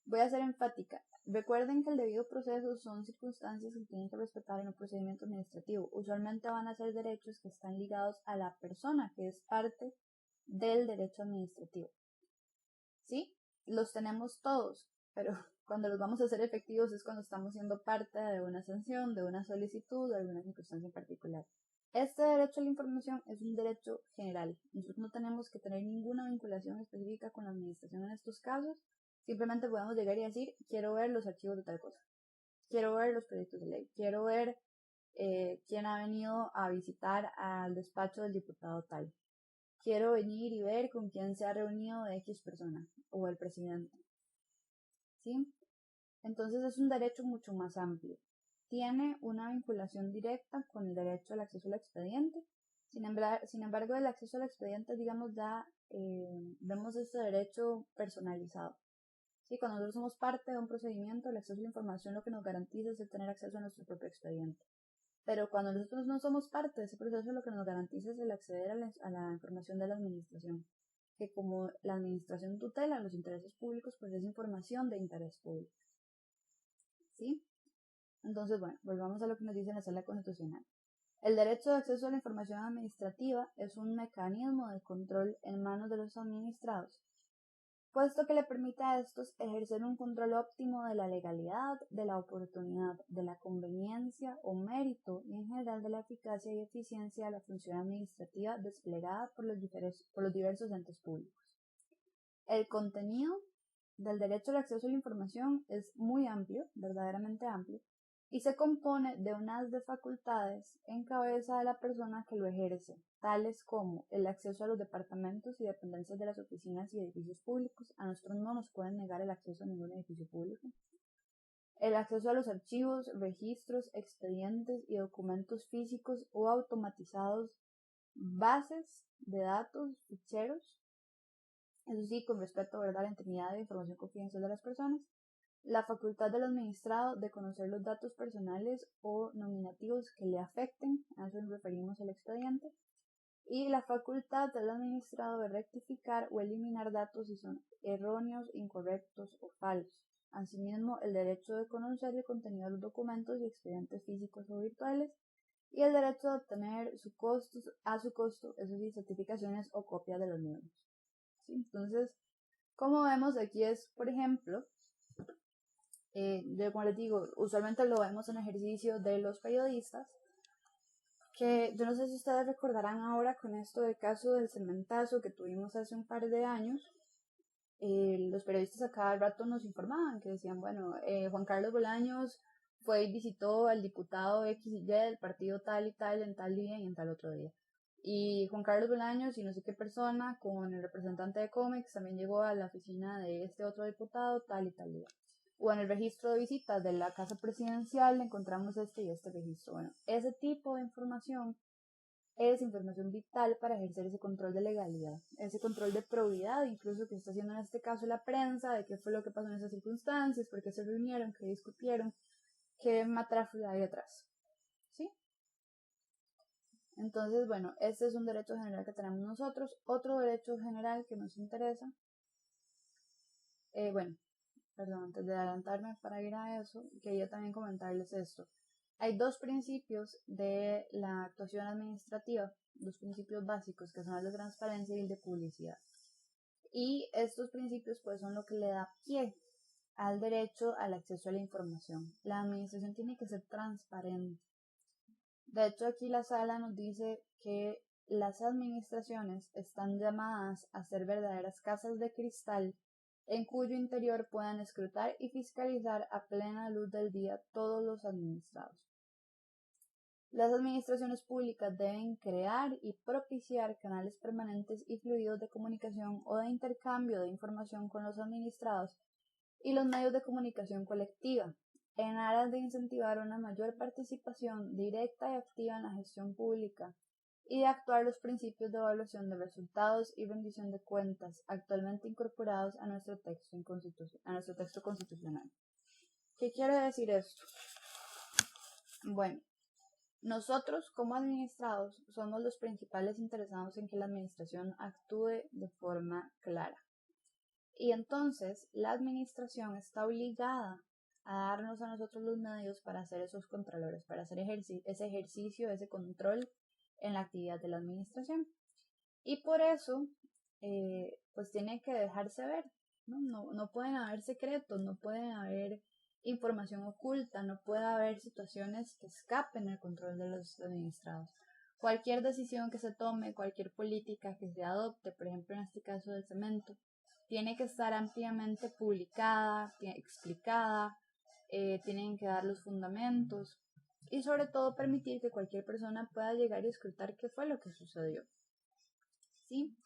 voy a ser enfática. Recuerden que el debido proceso son circunstancias que tienen que respetar en un procedimiento administrativo. Usualmente van a ser derechos que están ligados a la persona, que es parte del derecho administrativo. ¿Sí? Los tenemos todos, pero cuando los vamos a hacer efectivos es cuando estamos siendo parte de una sanción, de una solicitud, de alguna circunstancia en particular. Este derecho a la información es un derecho general. Nosotros no tenemos que tener ninguna vinculación específica con la administración en estos casos. Simplemente podemos llegar y decir, quiero ver los archivos de tal cosa. Quiero ver los proyectos de ley. Quiero ver quién ha venido a visitar al despacho del diputado tal. Quiero venir y ver con quién se ha reunido X persona o el presidente. ¿Sí? Entonces es un derecho mucho más amplio. Tiene una vinculación directa con el derecho al acceso al expediente. Sin embargo, el acceso al expediente, digamos, ya vemos este derecho personalizado. ¿Sí? Cuando nosotros somos parte de un procedimiento, el acceso a la información lo que nos garantiza es el tener acceso a nuestro propio expediente. Pero cuando nosotros no somos parte de ese proceso, lo que nos garantiza es el acceder a la información de la administración. Que como la administración tutela los intereses públicos, pues es información de interés público. ¿Sí? Entonces, bueno, volvamos a lo que nos dice la Sala Constitucional. El derecho de acceso a la información administrativa es un mecanismo de control en manos de los administrados, puesto que le permite a estos ejercer un control óptimo de la legalidad, de la oportunidad, de la conveniencia o mérito y en general de la eficacia y eficiencia de la función administrativa desplegada por los diversos entes públicos. El contenido del derecho al acceso a la información es muy amplio, verdaderamente amplio, y se compone de unas de facultades en cabeza de la persona que lo ejerce, tales como el acceso a los departamentos y dependencias de las oficinas y edificios públicos. A nosotros no nos pueden negar el acceso a ningún edificio público. El acceso a los archivos, registros, expedientes y documentos físicos o automatizados, bases de datos, ficheros, eso sí, con respeto, ¿verdad?, a la intimidad e información confidencial de las personas. La facultad del administrado de conocer los datos personales o nominativos que le afecten, a eso nos referimos al expediente, y la facultad del administrado de rectificar o eliminar datos si son erróneos, incorrectos o falsos. Asimismo, el derecho de conocer el contenido de los documentos y expedientes físicos o virtuales, y el derecho de obtener a su costo, eso sí, certificaciones o copias de los mismos. ¿Sí? Entonces, como vemos aquí es, por ejemplo, como les digo, usualmente lo vemos en ejercicio de los periodistas, que yo no sé si ustedes recordarán ahora con esto del caso del cementazo que tuvimos hace un par de años. Los periodistas a cada rato nos informaban que decían, bueno, Juan Carlos Bolaños fue y visitó al diputado X y Y del partido tal y tal en tal día y en tal otro día. Y Juan Carlos Bolaños y no sé qué persona con el representante de Comex también llegó a la oficina de este otro diputado tal y tal día. O en el registro de visitas de la Casa Presidencial encontramos este y este registro. Bueno, ese tipo de información es información vital para ejercer ese control de legalidad, ese control de probidad, incluso que está haciendo en este caso la prensa, de qué fue lo que pasó en esas circunstancias, por qué se reunieron, qué discutieron, qué matráfula hay detrás. ¿Sí? Entonces, bueno, este es un derecho general que tenemos nosotros. Otro derecho general que nos interesa, bueno, perdón, antes de adelantarme para ir a eso, quería también comentarles esto. Hay dos principios de la actuación administrativa, dos principios básicos, que son el de transparencia y el de publicidad. Y estos principios pues son lo que le da pie al derecho al acceso a la información. La administración tiene que ser transparente. De hecho, aquí la sala nos dice que las administraciones están llamadas a ser verdaderas casas de cristal en cuyo interior puedan escrutar y fiscalizar a plena luz del día todos los administrados. Las administraciones públicas deben crear y propiciar canales permanentes y fluidos de comunicación o de intercambio de información con los administrados y los medios de comunicación colectiva, en aras de incentivar una mayor participación directa y activa en la gestión pública y de actuar los principios de evaluación de resultados y rendición de cuentas actualmente incorporados a nuestro texto constitucional. ¿Qué quiere decir esto? Bueno, nosotros como administrados somos los principales interesados en que la administración actúe de forma clara. Y entonces la administración está obligada a darnos a nosotros los medios para hacer esos contralores, para hacer ese ejercicio, ese control en la actividad de la administración. Y por eso, pues tiene que dejarse ver, no pueden haber secretos, no pueden haber información oculta, no puede haber situaciones que escapen el control de los administrados. Cualquier decisión que se tome, cualquier política que se adopte, por ejemplo en este caso del cemento, tiene que estar ampliamente publicada, explicada, tienen que dar los fundamentos y sobre todo permitir que cualquier persona pueda llegar y escrutar qué fue lo que sucedió. ¿Sí?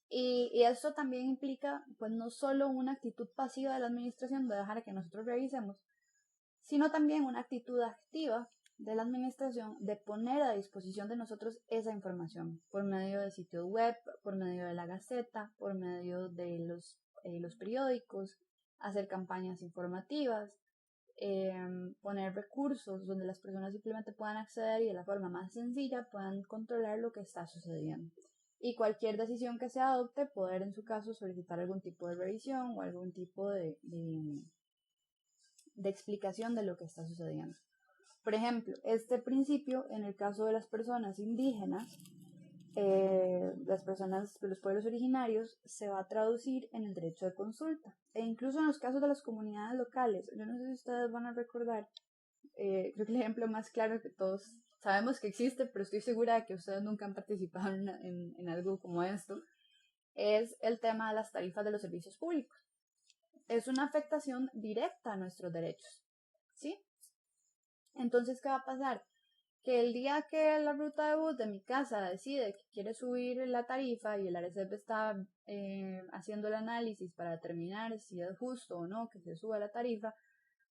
Y eso también implica pues no solo una actitud pasiva de la administración de dejar que nosotros revisemos, sino también una actitud activa de la administración de poner a disposición de nosotros esa información por medio de sitios web, por medio de la Gaceta, por medio de los periódicos, hacer campañas informativas, poner recursos donde las personas simplemente puedan acceder y de la forma más sencilla puedan controlar lo que está sucediendo. Y cualquier decisión que se adopte, poder en su caso solicitar algún tipo de revisión o algún tipo de explicación de lo que está sucediendo. Por ejemplo, este principio en el caso de las personas indígenas, las personas de los pueblos originarios, se va a traducir en el derecho de consulta. E incluso en los casos de las comunidades locales, yo no sé si ustedes van a recordar, creo que el ejemplo más claro que todos sabemos que existe, pero estoy segura de que ustedes nunca han participado en algo como esto, es el tema de las tarifas de los servicios públicos. Es una afectación directa a nuestros derechos, ¿sí? Entonces, ¿qué va a pasar? Que el día que la ruta de bus de mi casa decide que quiere subir la tarifa y el ARECEP está haciendo el análisis para determinar si es justo o no que se suba la tarifa,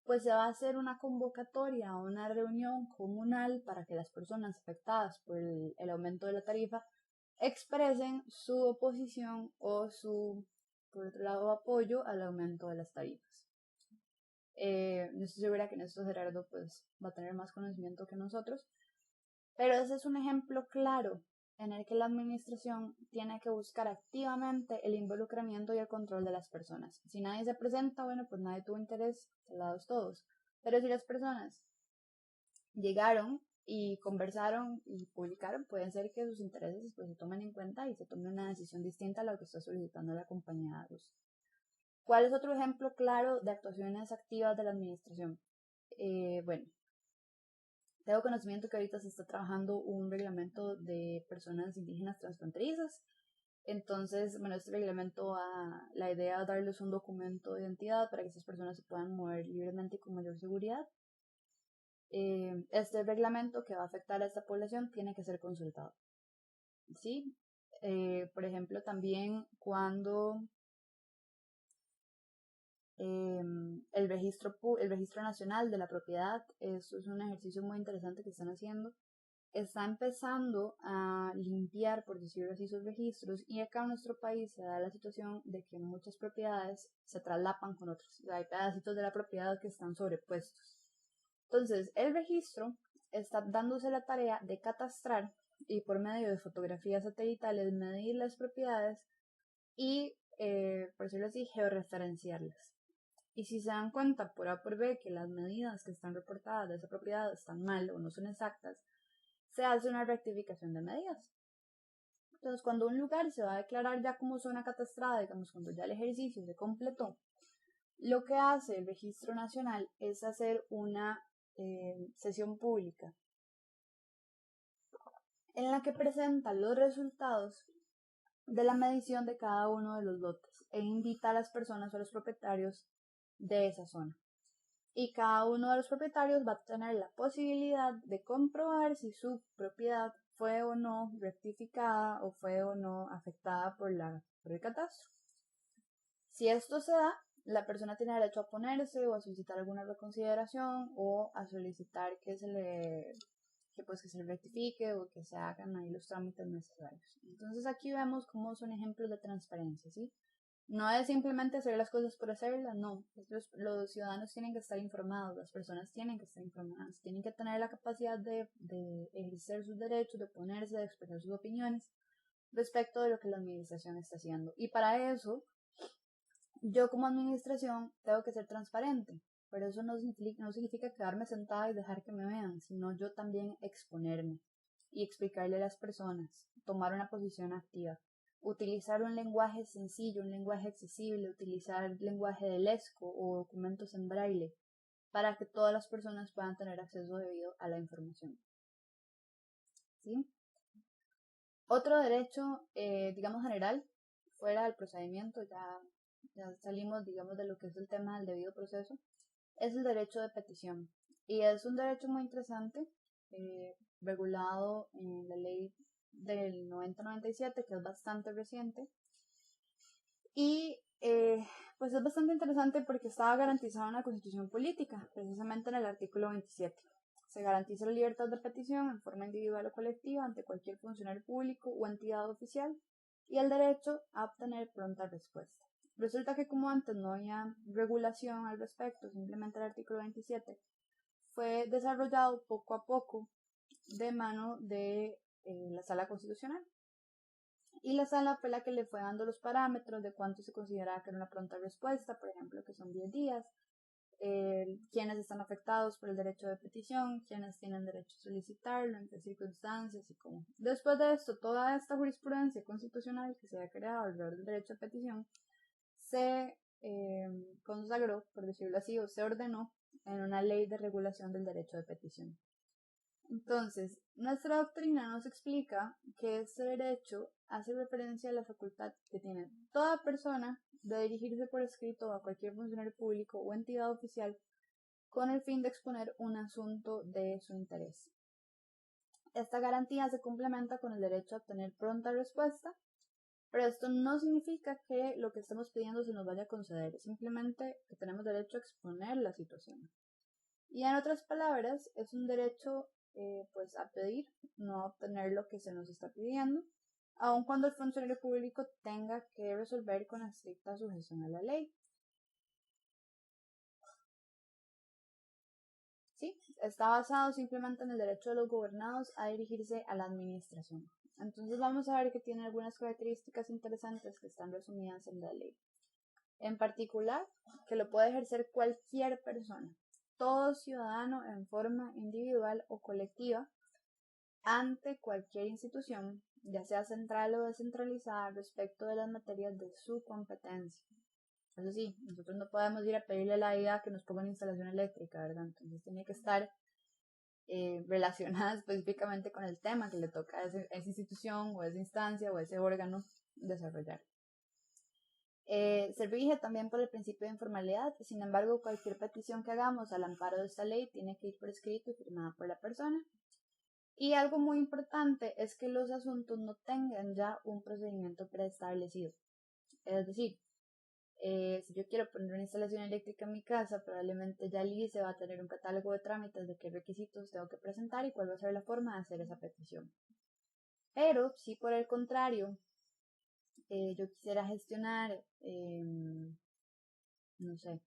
pues se va a hacer una convocatoria o una reunión comunal para que las personas afectadas por el aumento de la tarifa expresen su oposición o su, por otro lado, apoyo al aumento de las tarifas. No estoy segura que en esto Gerardo pues va a tener más conocimiento que nosotros, pero ese es un ejemplo claro en el que la administración tiene que buscar activamente el involucramiento y el control de las personas. Si nadie se presenta, bueno, pues nadie tuvo interés, salados todos. Pero si las personas llegaron y conversaron y publicaron, pueden ser que sus intereses pues se tomen en cuenta y se tome una decisión distinta a la que está solicitando la compañía de luz. ¿Cuál es otro ejemplo claro de actuaciones activas de la administración? Bueno, tengo conocimiento que ahorita se está trabajando un reglamento de personas indígenas transfronterizas. Entonces, bueno, este reglamento la idea es darles un documento de identidad para que esas personas se puedan mover libremente y con mayor seguridad. Este reglamento que va a afectar a esta población tiene que ser consultado. ¿Sí? Por ejemplo, también cuando el registro nacional de la propiedad, esto es un ejercicio muy interesante que están haciendo, está empezando a limpiar, por decirlo así, sus registros, y acá en nuestro país se da la situación de que muchas propiedades se traslapan con otras, hay pedacitos de la propiedad que están sobrepuestos. Entonces, el registro está dándose la tarea de catastrar y por medio de fotografías satelitales medir las propiedades y, por decirlo así, georreferenciarlas. Y si se dan cuenta por A por B que las medidas que están reportadas de esa propiedad están mal o no son exactas, se hace una rectificación de medidas. Entonces, cuando un lugar se va a declarar ya como zona catastrada, digamos, cuando ya el ejercicio se completó, lo que hace el Registro Nacional es hacer una sesión pública en la que presenta los resultados de la medición de cada uno de los lotes e invita a las personas o a los propietarios de esa zona. Y cada uno de los propietarios va a tener la posibilidad de comprobar si su propiedad fue o no rectificada o fue o no afectada por el catastro. Si esto se da, la persona tiene derecho a oponerse o a solicitar alguna reconsideración o a solicitar que se le rectifique o que se hagan ahí los trámites necesarios. Entonces aquí vemos cómo son ejemplos de transparencia, ¿sí? No es simplemente hacer las cosas por hacerlas, no. Los ciudadanos tienen que estar informados, las personas tienen que estar informadas, tienen que tener la capacidad de ejercer sus derechos, de oponerse, de expresar sus opiniones respecto de lo que la administración está haciendo. Y para eso, yo como administración tengo que ser transparente, pero eso no significa quedarme sentada y dejar que me vean, sino yo también exponerme y explicarle a las personas, tomar una posición activa, utilizar un lenguaje sencillo, un lenguaje accesible, utilizar lenguaje de lesco o documentos en braille para que todas las personas puedan tener acceso debido a la información. ¿Sí? Otro derecho, digamos general, fuera del procedimiento, ya salimos, digamos, de lo que es el tema del debido proceso, es el derecho de petición. Y es un derecho muy interesante, regulado en la ley del 90-97, que es bastante reciente. Y pues es bastante interesante porque estaba garantizado en la Constitución Política, precisamente en el artículo 27. Se garantiza la libertad de petición en forma individual o colectiva ante cualquier funcionario público o entidad oficial y el derecho a obtener pronta respuesta. Resulta que como antes no había regulación al respecto, simplemente el artículo 27 fue desarrollado poco a poco de mano de la Sala Constitucional. Y la sala fue la que le fue dando los parámetros de cuánto se consideraba que era una pronta respuesta, por ejemplo, que son 10 días, quiénes están afectados por el derecho de petición, quiénes tienen derecho a solicitarlo, en qué circunstancias y cómo. Después de esto, toda esta jurisprudencia constitucional que se había creado alrededor del derecho a petición se consagró, por decirlo así, o se ordenó en una ley de regulación del derecho de petición. Entonces, nuestra doctrina nos explica que este derecho hace referencia a la facultad que tiene toda persona de dirigirse por escrito a cualquier funcionario público o entidad oficial con el fin de exponer un asunto de su interés. Esta garantía se complementa con el derecho a obtener pronta respuesta, pero esto no significa que lo que estemos pidiendo se nos vaya a conceder, es simplemente que tenemos derecho a exponer la situación. Y en otras palabras, es un derecho pues a pedir, no a obtener lo que se nos está pidiendo, aun cuando el funcionario público tenga que resolver con estricta sujeción a la ley. Sí, está basado simplemente en el derecho de los gobernados a dirigirse a la administración. Entonces vamos a ver que tiene algunas características interesantes que están resumidas en la ley. En particular, que lo puede ejercer cualquier persona, todo ciudadano en forma individual o colectiva ante cualquier institución, ya sea central o descentralizada, respecto de las materias de su competencia. Eso sí, nosotros no podemos ir a pedirle a la IA que nos ponga una instalación eléctrica, ¿verdad? Entonces tiene que estar relacionada específicamente con el tema que le toca a esa institución o a esa instancia o a ese órgano desarrollar. Se rige también por el principio de informalidad, sin embargo, cualquier petición que hagamos al amparo de esta ley tiene que ir por escrito y firmada por la persona. Y algo muy importante es que los asuntos no tengan ya un procedimiento preestablecido. Es decir, si yo quiero poner una instalación eléctrica en mi casa, probablemente ya el ICE va a tener un catálogo de trámites de qué requisitos tengo que presentar y cuál va a ser la forma de hacer esa petición. Pero si por el contrario yo quisiera gestionar, no sé,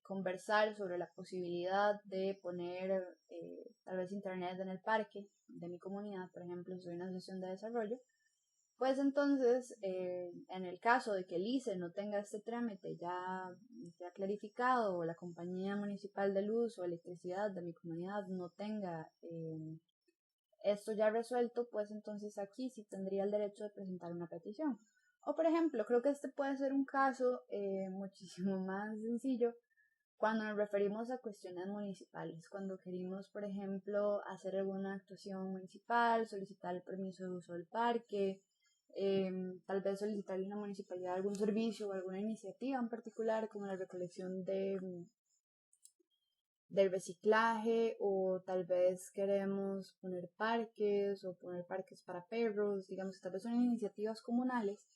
conversar sobre la posibilidad de poner tal vez internet en el parque de mi comunidad, por ejemplo, soy una asociación de desarrollo, Pues entonces, en el caso de que el ICE no tenga este trámite ya clarificado, o la compañía municipal de luz o electricidad de mi comunidad no tenga esto ya resuelto, pues entonces aquí sí tendría el derecho de presentar una petición. O por ejemplo, creo que este puede ser un caso muchísimo más sencillo cuando nos referimos a cuestiones municipales, cuando queremos, por ejemplo, hacer alguna actuación municipal, solicitar el permiso de uso del parque, tal vez solicitarle a la municipalidad algún servicio o alguna iniciativa en particular, como la recolección del reciclaje, o tal vez queremos poner parques o poner parques para perros, digamos que tal vez son iniciativas comunales.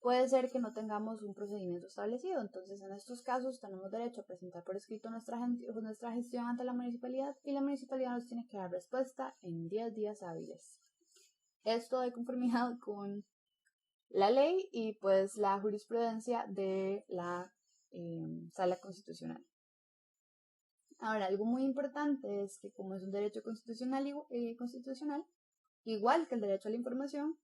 Puede ser que no tengamos un procedimiento establecido, entonces en estos casos tenemos derecho a presentar por escrito nuestra gestión ante la municipalidad, y la municipalidad nos tiene que dar respuesta en 10 días hábiles. Esto de conformidad con la ley y pues la jurisprudencia de la Sala Constitucional. Ahora, algo muy importante es que como es un derecho constitucional, igual que el derecho a la información,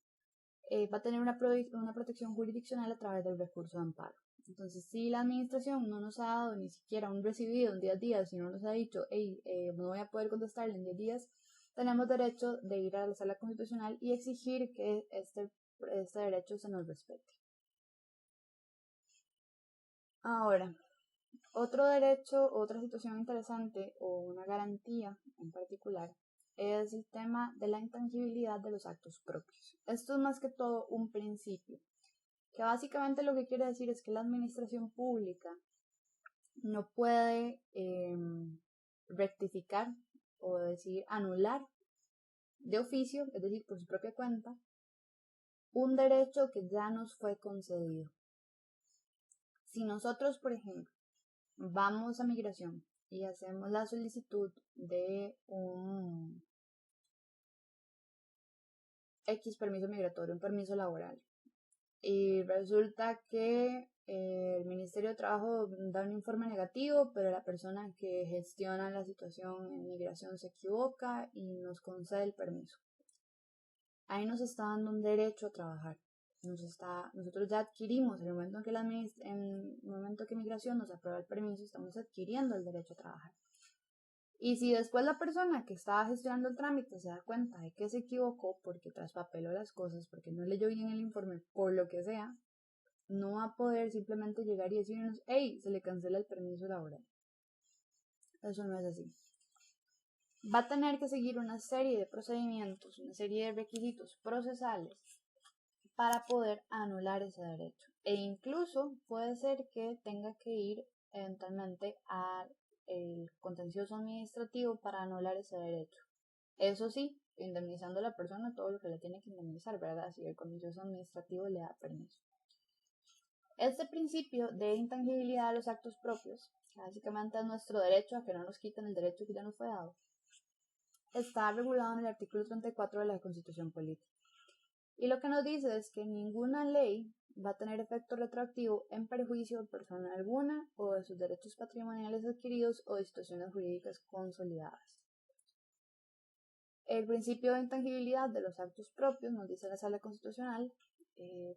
va a tener una protección jurisdiccional a través del recurso de amparo. Entonces, si la administración no nos ha dado ni siquiera un recibido en 10 días, si no nos ha dicho, hey, no voy a poder contestarle en 10 días, tenemos derecho de ir a la Sala Constitucional y exigir que este derecho se nos respete. Ahora, otro derecho, otra situación interesante o una garantía en particular es el tema de la intangibilidad de los actos propios. Esto es más que todo un principio, que básicamente lo que quiere decir es que la administración pública no puede rectificar o decir anular de oficio, es decir, por su propia cuenta, un derecho que ya nos fue concedido. Si nosotros, por ejemplo, vamos a migración y hacemos la solicitud de un X permiso migratorio, un permiso laboral, y resulta que el Ministerio de Trabajo da un informe negativo, pero la persona que gestiona la situación en migración se equivoca y nos concede el permiso. Ahí nos está dando un derecho a trabajar. Nosotros ya adquirimos, en el momento que migración nos aprueba el permiso, estamos adquiriendo el derecho a trabajar. Y si después la persona que estaba gestionando el trámite se da cuenta de que se equivocó porque traspapeló las cosas, porque no leyó bien el informe, por lo que sea, no va a poder simplemente llegar y decirnos, hey, se le cancela el permiso laboral. Eso no es así. Va a tener que seguir una serie de procedimientos, una serie de requisitos procesales para poder anular ese derecho. E incluso puede ser que tenga que ir eventualmente al contencioso administrativo para anular ese derecho. Eso sí, indemnizando a la persona todo lo que le tiene que indemnizar, ¿verdad? Si el contencioso administrativo le da permiso. Este principio de intangibilidad de los actos propios, que básicamente es nuestro derecho a que no nos quiten el derecho que ya nos fue dado, está regulado en el artículo 34 de la Constitución Política. Y lo que nos dice es que ninguna ley va a tener efecto retroactivo en perjuicio de persona alguna o de sus derechos patrimoniales adquiridos o de situaciones jurídicas consolidadas. El principio de intangibilidad de los actos propios, nos dice la Sala Constitucional,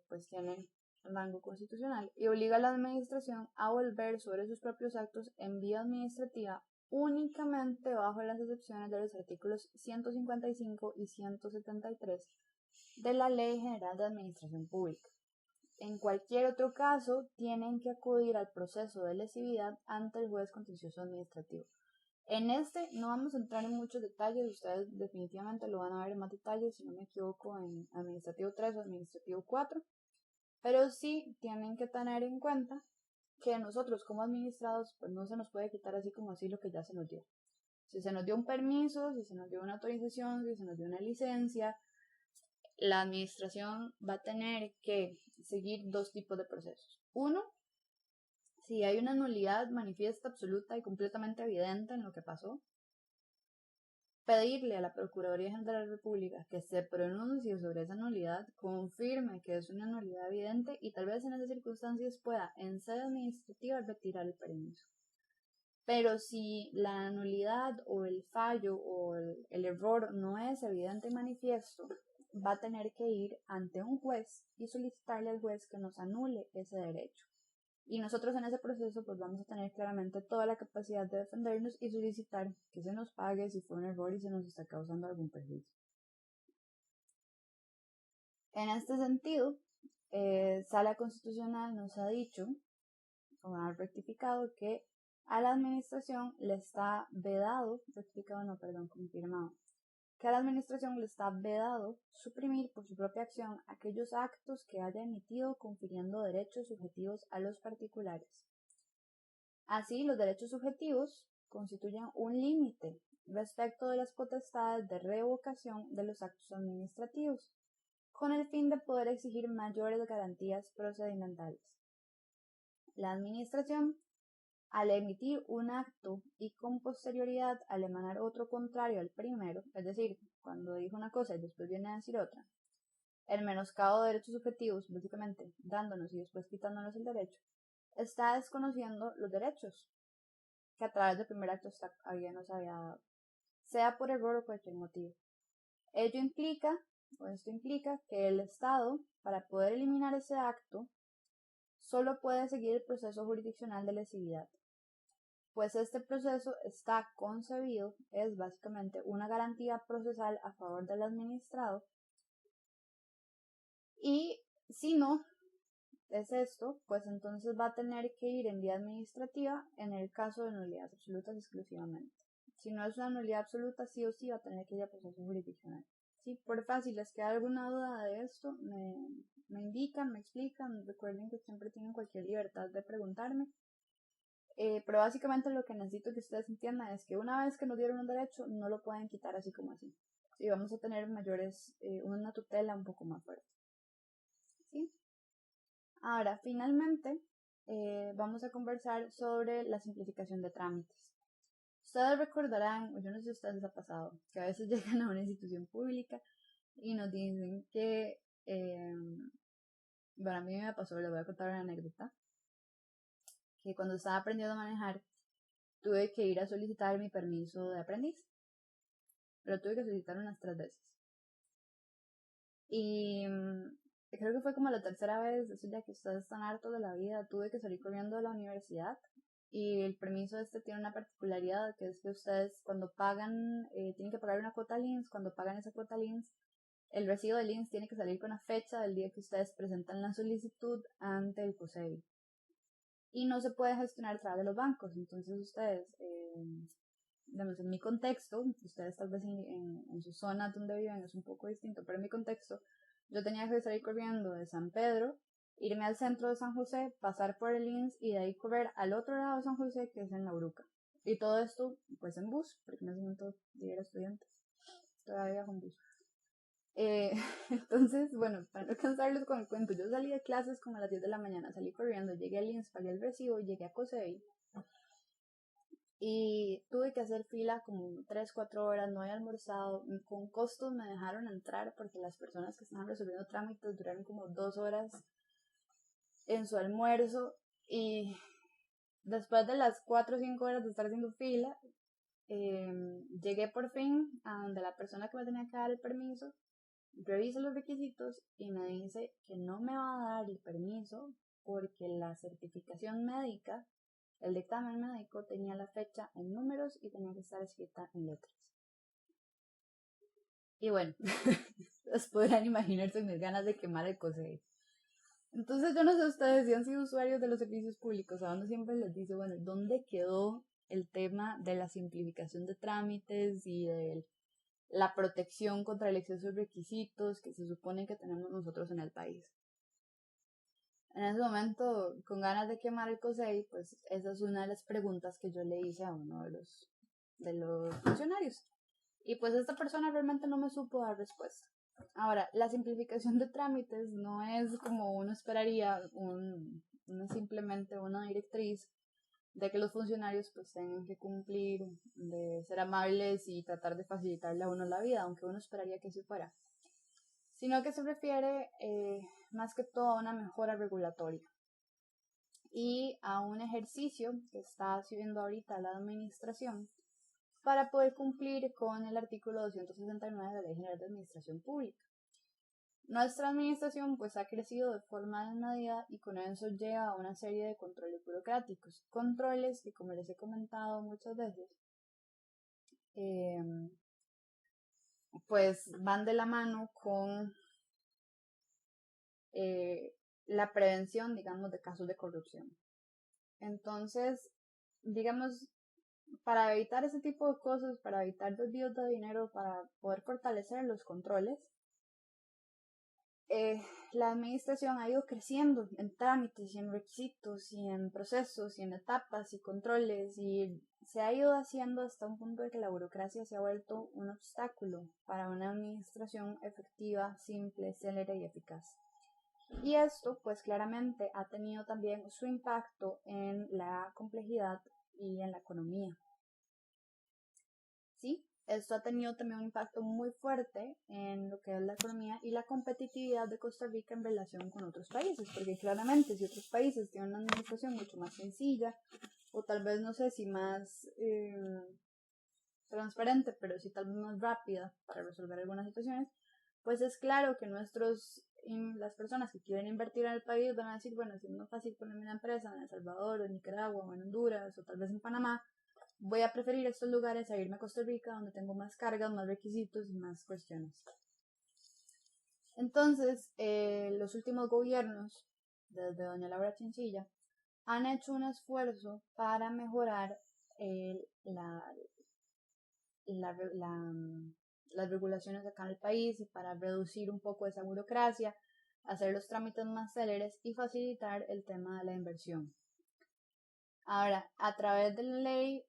pues tiene rango constitucional y obliga a la administración a volver sobre sus propios actos en vía administrativa únicamente bajo las excepciones de los artículos 155 y 173 de la Ley General de Administración Pública. En cualquier otro caso, tienen que acudir al proceso de lesividad ante el juez contencioso administrativo. En este no vamos a entrar en muchos detalles, ustedes definitivamente lo van a ver en más detalles, si no me equivoco, en Administrativo 3 o Administrativo 4, pero sí tienen que tener en cuenta que nosotros como administrados pues no se nos puede quitar así como así lo que ya se nos dio. Si se nos dio un permiso, si se nos dio una autorización, si se nos dio una licencia, la administración va a tener que seguir dos tipos de procesos. Uno, si hay una nulidad manifiesta, absoluta y completamente evidente en lo que pasó, pedirle a la Procuraduría General de la República que se pronuncie sobre esa nulidad, confirme que es una nulidad evidente y tal vez en esas circunstancias pueda en sede administrativa retirar el permiso. Pero si la nulidad o el fallo o el error no es evidente y manifiesto, va a tener que ir ante un juez y solicitarle al juez que nos anule ese derecho. Y nosotros en ese proceso pues vamos a tener claramente toda la capacidad de defendernos y solicitar que se nos pague si fue un error y se nos está causando algún perjuicio. En este sentido, Sala Constitucional nos ha dicho o ha rectificado que a la administración le está vedado, confirmado, que a la administración le está vedado suprimir por su propia acción aquellos actos que haya emitido confiriendo derechos subjetivos a los particulares. Así, los derechos subjetivos constituyen un límite respecto de las potestades de revocación de los actos administrativos, con el fin de poder exigir mayores garantías procedimentales. La administración, al emitir un acto y con posterioridad al emanar otro contrario al primero, es decir, cuando dijo una cosa y después viene a decir otra, el menoscabo de derechos subjetivos, básicamente dándonos y después quitándonos el derecho, está desconociendo los derechos que a través del primer acto nos había dado, sea por error o cualquier motivo. Esto implica que el Estado, para poder eliminar ese acto, solo puede seguir el proceso jurisdiccional de lesividad, pues este proceso está concebido, es básicamente una garantía procesal a favor del administrado, y si no es esto, pues entonces va a tener que ir en vía administrativa en el caso de nulidades absolutas exclusivamente. Si no es una nulidad absoluta, sí o sí va a tener que ir a proceso jurisdiccional. Si por fácil les queda alguna duda de esto, me indican, me explican. Recuerden que siempre tienen cualquier libertad de preguntarme. Pero básicamente lo que necesito que ustedes entiendan es que una vez que nos dieron un derecho, no lo pueden quitar así como así. Y vamos a tener una tutela un poco más fuerte. ¿Sí? Ahora, finalmente, vamos a conversar sobre la simplificación de trámites. Ustedes recordarán, yo no sé si a ustedes les ha pasado, que a veces llegan a una institución pública y nos dicen que, bueno, a mí me pasó, les voy a contar una anécdota, que cuando estaba aprendiendo a manejar, tuve que ir a solicitar mi permiso de aprendiz, pero tuve que solicitar unas 3 veces. Y creo que fue como la tercera vez, eso ya que ustedes están hartos de la vida, tuve que salir corriendo de la universidad. Y el permiso tiene una particularidad, que es que ustedes cuando pagan, tienen que pagar una cuota LINS. Cuando pagan esa cuota LINS, el recibo de LINS tiene que salir con la fecha del día que ustedes presentan la solicitud ante el COSEBI. Y no se puede gestionar a través de los bancos. Entonces ustedes, en mi contexto, ustedes tal vez en su zona donde viven es un poco distinto, pero en mi contexto, yo tenía que salir corriendo de San Pedro, irme al centro de San José, pasar por el INS y de ahí correr al otro lado de San José, que es en La Bruca. Y todo esto, pues en bus, porque en ese momento yo era estudiante. Todavía con bus. Entonces, bueno, para no cansarles con el cuento, yo salí de clases como a las 10 de la mañana, salí corriendo, llegué al INS, pagué el recibo, llegué a COSEBI. Y tuve que hacer fila como 3-4 horas, no había almorzado, con costos me dejaron entrar porque las personas que estaban resolviendo trámites duraron como 2 horas en su almuerzo, y después de las 4 o 5 horas de estar haciendo fila, llegué por fin a donde la persona que me tenía que dar el permiso, reviso los requisitos y me dice que no me va a dar el permiso porque la certificación médica, el dictamen médico, tenía la fecha en números y tenía que estar escrita en letras. Y bueno, ustedes podrán imaginarse mis ganas de quemar el COSEBI. Entonces yo no sé ustedes si han sido usuarios de los servicios públicos, a donde siempre les dice, bueno, ¿dónde quedó el tema de la simplificación de trámites y de la protección contra el exceso de requisitos que se supone que tenemos nosotros en el país? En ese momento, con ganas de quemar el COSEBI, pues esa es una de las preguntas que yo le hice a uno de los funcionarios. Y pues esta persona realmente no me supo dar respuesta. Ahora, la simplificación de trámites no es como uno esperaría, simplemente una directriz de que los funcionarios pues tengan que cumplir, de ser amables y tratar de facilitarle a uno la vida, aunque uno esperaría que así fuera, sino que se refiere más que todo a una mejora regulatoria y a un ejercicio que está haciendo ahorita la administración para poder cumplir con el artículo 269 de la Ley General de Administración Pública, Nuestra administración pues ha crecido de forma desmedida y con eso lleva a una serie de controles burocráticos, controles que, como les he comentado muchas veces, pues van de la mano con la prevención, digamos, de casos de corrupción. Entonces, digamos, para evitar ese tipo de cosas, para evitar desvíos de dinero, para poder fortalecer los controles, la administración ha ido creciendo en trámites y en requisitos y en procesos y en etapas y controles, y se ha ido haciendo hasta un punto de que la burocracia se ha vuelto un obstáculo para una administración efectiva, simple, célere y eficaz. Y esto pues claramente ha tenido también su impacto en la complejidad y en la economía. ¿Sí? Esto ha tenido también un impacto muy fuerte en lo que es la economía y la competitividad de Costa Rica en relación con otros países, porque claramente si otros países tienen una administración mucho más sencilla, o tal vez no sé si más transparente, pero sí tal vez más rápida para resolver algunas situaciones, pues es claro que las personas que quieren invertir en el país van a decir, bueno, si es más fácil ponerme una empresa en El Salvador, o en Nicaragua, o en Honduras, o tal vez en Panamá, voy a preferir estos lugares a irme a Costa Rica, donde tengo más cargas, más requisitos y más cuestiones. Entonces, los últimos gobiernos, desde doña Laura Chinchilla, han hecho un esfuerzo para mejorar las regulaciones acá en el país y para reducir un poco esa burocracia, hacer los trámites más céleres y facilitar el tema de la inversión. Ahora, a través de la ley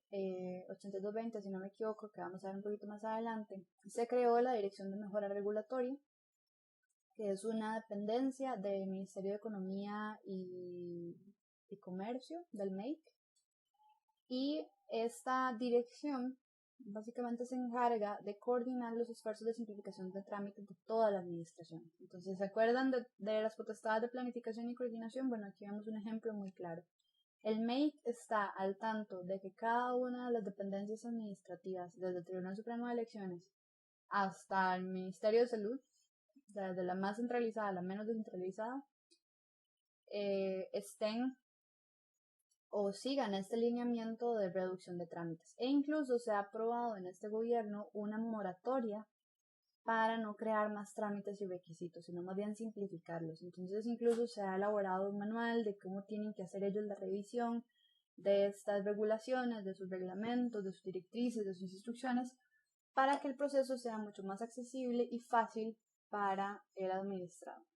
8220, si no me equivoco, que vamos a ver un poquito más adelante, se creó la Dirección de Mejora Regulatoria, que es una dependencia del Ministerio de Economía y Comercio, del MEIC, y esta dirección básicamente se encarga de coordinar los esfuerzos de simplificación de trámites de toda la administración. Entonces, ¿se acuerdan de las potestades de planificación y coordinación? Bueno, aquí vemos un ejemplo muy claro. El MEIC está al tanto de que cada una de las dependencias administrativas, desde el Tribunal Supremo de Elecciones hasta el Ministerio de Salud, desde la más centralizada a la menos descentralizada, estén o sigan este lineamiento de reducción de trámites. E incluso se ha aprobado en este gobierno una moratoria para no crear más trámites y requisitos, sino más bien simplificarlos. Entonces incluso se ha elaborado un manual de cómo tienen que hacer ellos la revisión de estas regulaciones, de sus reglamentos, de sus directrices, de sus instrucciones, para que el proceso sea mucho más accesible y fácil para el administrado.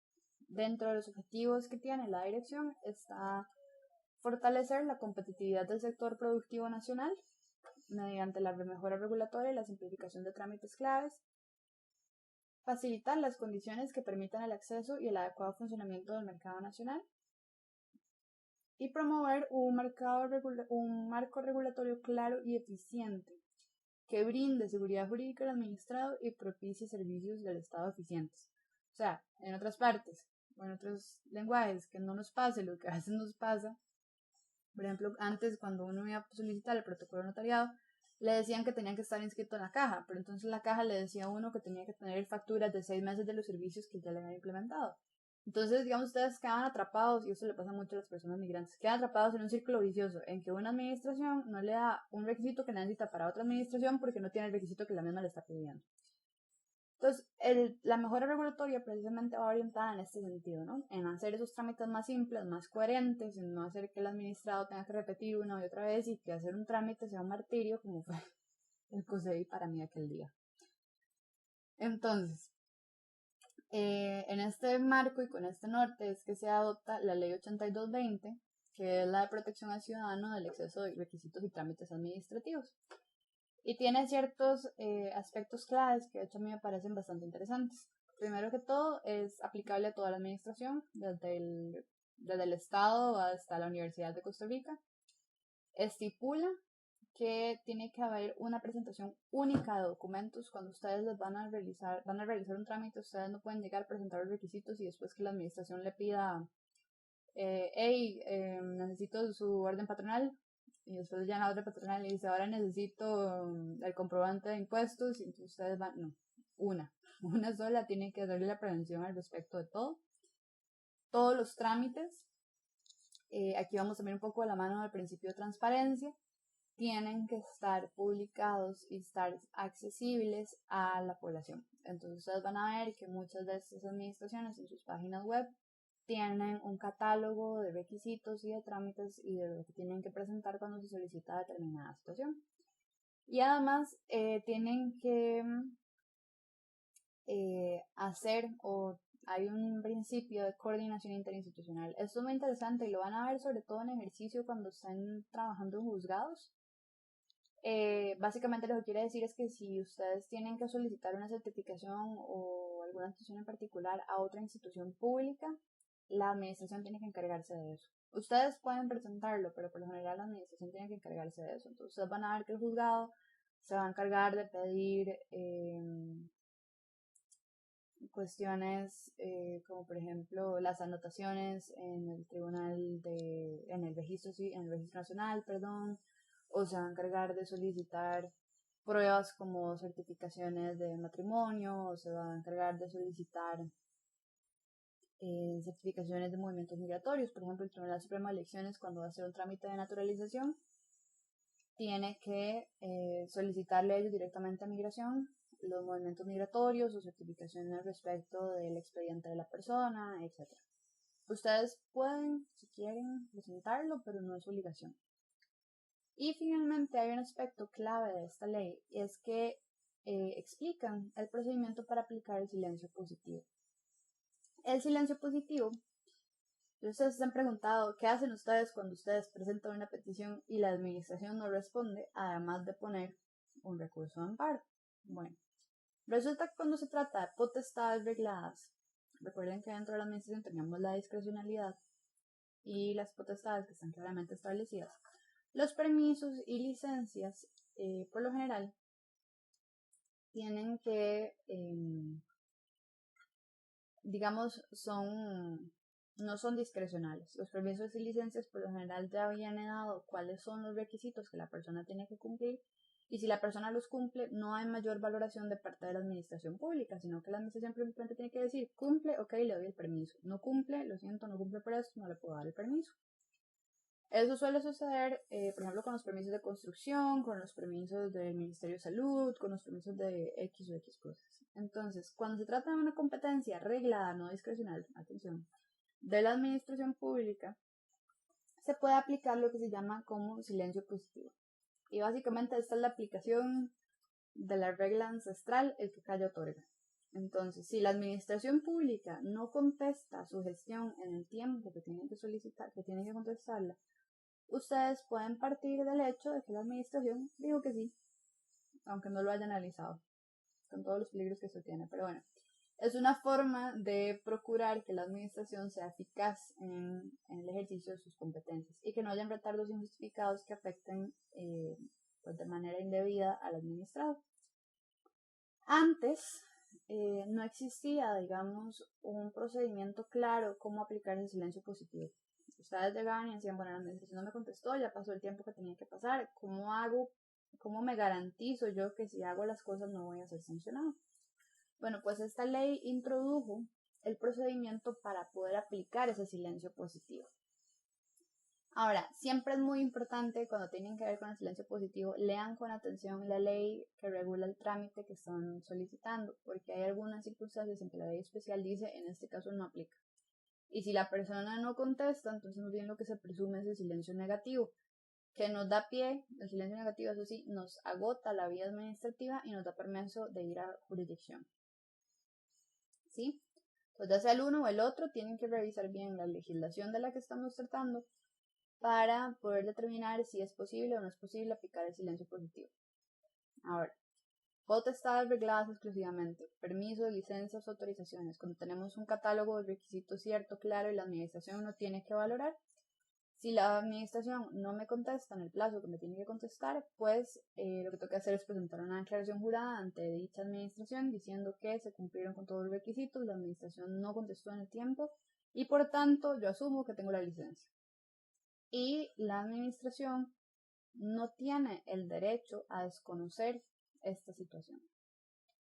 Dentro de los objetivos que tiene la dirección está fortalecer la competitividad del sector productivo nacional mediante la mejora regulatoria y la simplificación de trámites claves, facilitar las condiciones que permitan el acceso y el adecuado funcionamiento del mercado nacional y promover un marco regulatorio claro y eficiente que brinde seguridad jurídica al administrado y propicie servicios del Estado eficientes. O sea, en otras partes o en otros lenguajes, que no nos pase lo que a veces nos pasa. Por ejemplo, antes cuando uno iba a solicitar el protocolo de notariado, le decían que tenían que estar inscrito en la caja, pero entonces la caja le decía a uno que tenía que tener facturas de 6 meses de los servicios que ya le habían implementado. Entonces, digamos, ustedes quedan atrapados, y eso le pasa mucho a las personas migrantes, quedan atrapados en un círculo vicioso, en que una administración no le da un requisito que necesita para otra administración porque no tiene el requisito que la misma le está pidiendo. Entonces, la mejora regulatoria precisamente va orientada en este sentido, ¿no? En hacer esos trámites más simples, más coherentes, en no hacer que el administrado tenga que repetir una y otra vez y que hacer un trámite sea un martirio, como fue el COSEBI para mí aquel día. Entonces, en este marco y con este norte es que se adopta la Ley 8220, que es la de protección al ciudadano del exceso de requisitos y trámites administrativos. Y tiene ciertos aspectos claves que de hecho a mí me parecen bastante interesantes. Primero que todo, es aplicable a toda la administración, desde el Estado hasta la Universidad de Costa Rica. Estipula que tiene que haber una presentación única de documentos. Cuando ustedes les van a realizar un trámite, ustedes no pueden llegar a presentar los requisitos y después que la administración le pida necesito su orden patronal, y después ya la orden patronal le dice, ahora necesito el comprobante de impuestos, y entonces ustedes van, no, una. una sola tiene que darle la prevención al respecto de todo. Todos los trámites, aquí vamos también un poco a la mano del principio de transparencia, tienen que estar publicados y estar accesibles a la población. Entonces ustedes van a ver que muchas de estas administraciones en sus páginas web tienen un catálogo de requisitos y de trámites y de lo que tienen que presentar cuando se solicita determinada situación. Y además tienen que hacer o hay un principio de coordinación interinstitucional. Esto es muy interesante y lo van a ver sobre todo en ejercicio cuando están trabajando en juzgados. Básicamente lo que quiere decir es que si ustedes tienen que solicitar una certificación o alguna institución en particular a otra institución pública, la administración tiene que encargarse de eso. Ustedes pueden presentarlo, pero por lo general la administración tiene que encargarse de eso. Entonces ustedes van a ver que el juzgado se va a encargar de pedir cuestiones como por ejemplo las anotaciones en el en el registro nacional, perdón, o se va a encargar de solicitar pruebas como certificaciones de matrimonio, o se va a encargar de solicitar certificaciones de movimientos migratorios. Por ejemplo, el Tribunal Supremo de Elecciones, cuando va a hacer un trámite de naturalización, tiene que solicitarle a ellos directamente a migración los movimientos migratorios o certificaciones respecto del expediente de la persona, etc. Ustedes pueden, si quieren, presentarlo, pero no es obligación. Y finalmente hay un aspecto clave de esta ley, y es que explican el procedimiento para aplicar el silencio positivo. El silencio positivo, ustedes se han preguntado qué hacen ustedes cuando ustedes presentan una petición y la administración no responde, además de poner un recurso de amparo. Bueno, resulta que cuando se trata de potestades regladas, recuerden que dentro de la administración tenemos la discrecionalidad y las potestades que están claramente establecidas. Los permisos y licencias, por lo general, tienen que, digamos, no son discrecionales. Los permisos y licencias, por lo general, ya habían dado cuáles son los requisitos que la persona tiene que cumplir. Y si la persona los cumple, no hay mayor valoración de parte de la administración pública, sino que la administración simplemente tiene que decir, cumple, ok, le doy el permiso. No cumple, lo siento, no cumple por esto, no le puedo dar el permiso. Eso suele suceder, por ejemplo, con los permisos de construcción, con los permisos del Ministerio de Salud, con los permisos de X o X cosas. Entonces, cuando se trata de una competencia reglada, no discrecional, atención, de la administración pública, se puede aplicar lo que se llama como silencio positivo. Y básicamente esta es la aplicación de la regla ancestral, el que calla otorga. Entonces, si la administración pública no contesta su gestión en el tiempo que tiene que solicitar, que tiene que contestarla, ustedes pueden partir del hecho de que la administración dijo que sí, aunque no lo haya analizado, con todos los peligros que eso tiene. Pero bueno, es una forma de procurar que la administración sea eficaz en el ejercicio de sus competencias y que no hayan retardos injustificados que afecten pues de manera indebida al administrado. Antes no existía, digamos, un procedimiento claro cómo aplicar el silencio positivo. Ustedes llegaban y decían, bueno, la administración no me contestó, ya pasó el tiempo que tenía que pasar, ¿cómo hago? ¿Cómo me garantizo yo que si hago las cosas no voy a ser sancionado? Bueno, pues esta ley introdujo el procedimiento para poder aplicar ese silencio positivo. Ahora, siempre es muy importante cuando tienen que ver con el silencio positivo, lean con atención la ley que regula el trámite que están solicitando, porque hay algunas circunstancias en que la ley especial dice, en este caso no aplica. Y si la persona no contesta, entonces más bien lo que se presume es el silencio negativo, que nos da pie, el silencio negativo, eso sí, nos agota la vía administrativa y nos da permiso de ir a jurisdicción. ¿Sí? Entonces, ya sea el uno o el otro, tienen que revisar bien la legislación de la que estamos tratando para poder determinar si es posible o no es posible aplicar el silencio positivo. Ahora, potestades regladas exclusivamente, permisos, licencias, autorizaciones. Cuando tenemos un catálogo de requisitos cierto, claro, y la administración no tiene que valorar, si la administración no me contesta en el plazo que me tiene que contestar, pues lo que tengo que hacer es presentar una declaración jurada ante dicha administración diciendo que se cumplieron con todos los requisitos, la administración no contestó en el tiempo y por tanto yo asumo que tengo la licencia. Y la administración no tiene el derecho a desconocer esta situación.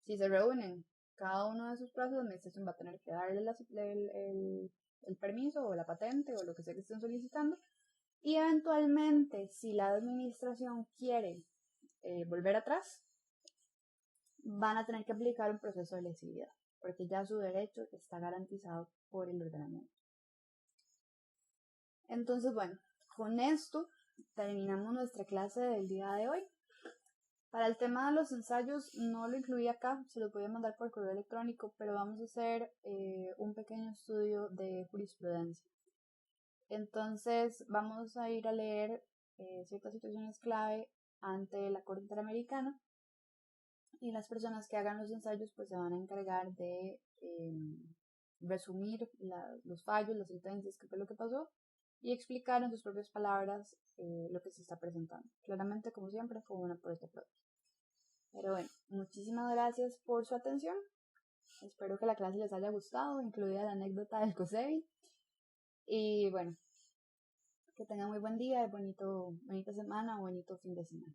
Si se reúnen cada uno de esos plazos la administración va a tener que darle el permiso o la patente o lo que sea que estén solicitando, y eventualmente si la administración quiere volver atrás, van a tener que aplicar un proceso de lesividad, porque ya su derecho está garantizado por el ordenamiento. Entonces, bueno, con esto terminamos nuestra clase del día de hoy. Para el tema de los ensayos no lo incluí acá, se los voy a mandar por correo electrónico, pero vamos a hacer un pequeño estudio de jurisprudencia. Entonces vamos a ir a leer ciertas situaciones clave ante la Corte Interamericana, y las personas que hagan los ensayos pues se van a encargar de resumir los fallos, las sentencias, qué fue lo que pasó, y explicar en sus propias palabras lo que se está presentando. Claramente, como siempre, con una prueba propia. Pero bueno, muchísimas gracias por su atención. Espero que la clase les haya gustado, incluida la anécdota del COSEBI. Y bueno, que tengan muy buen día, bonita semana, bonito fin de semana.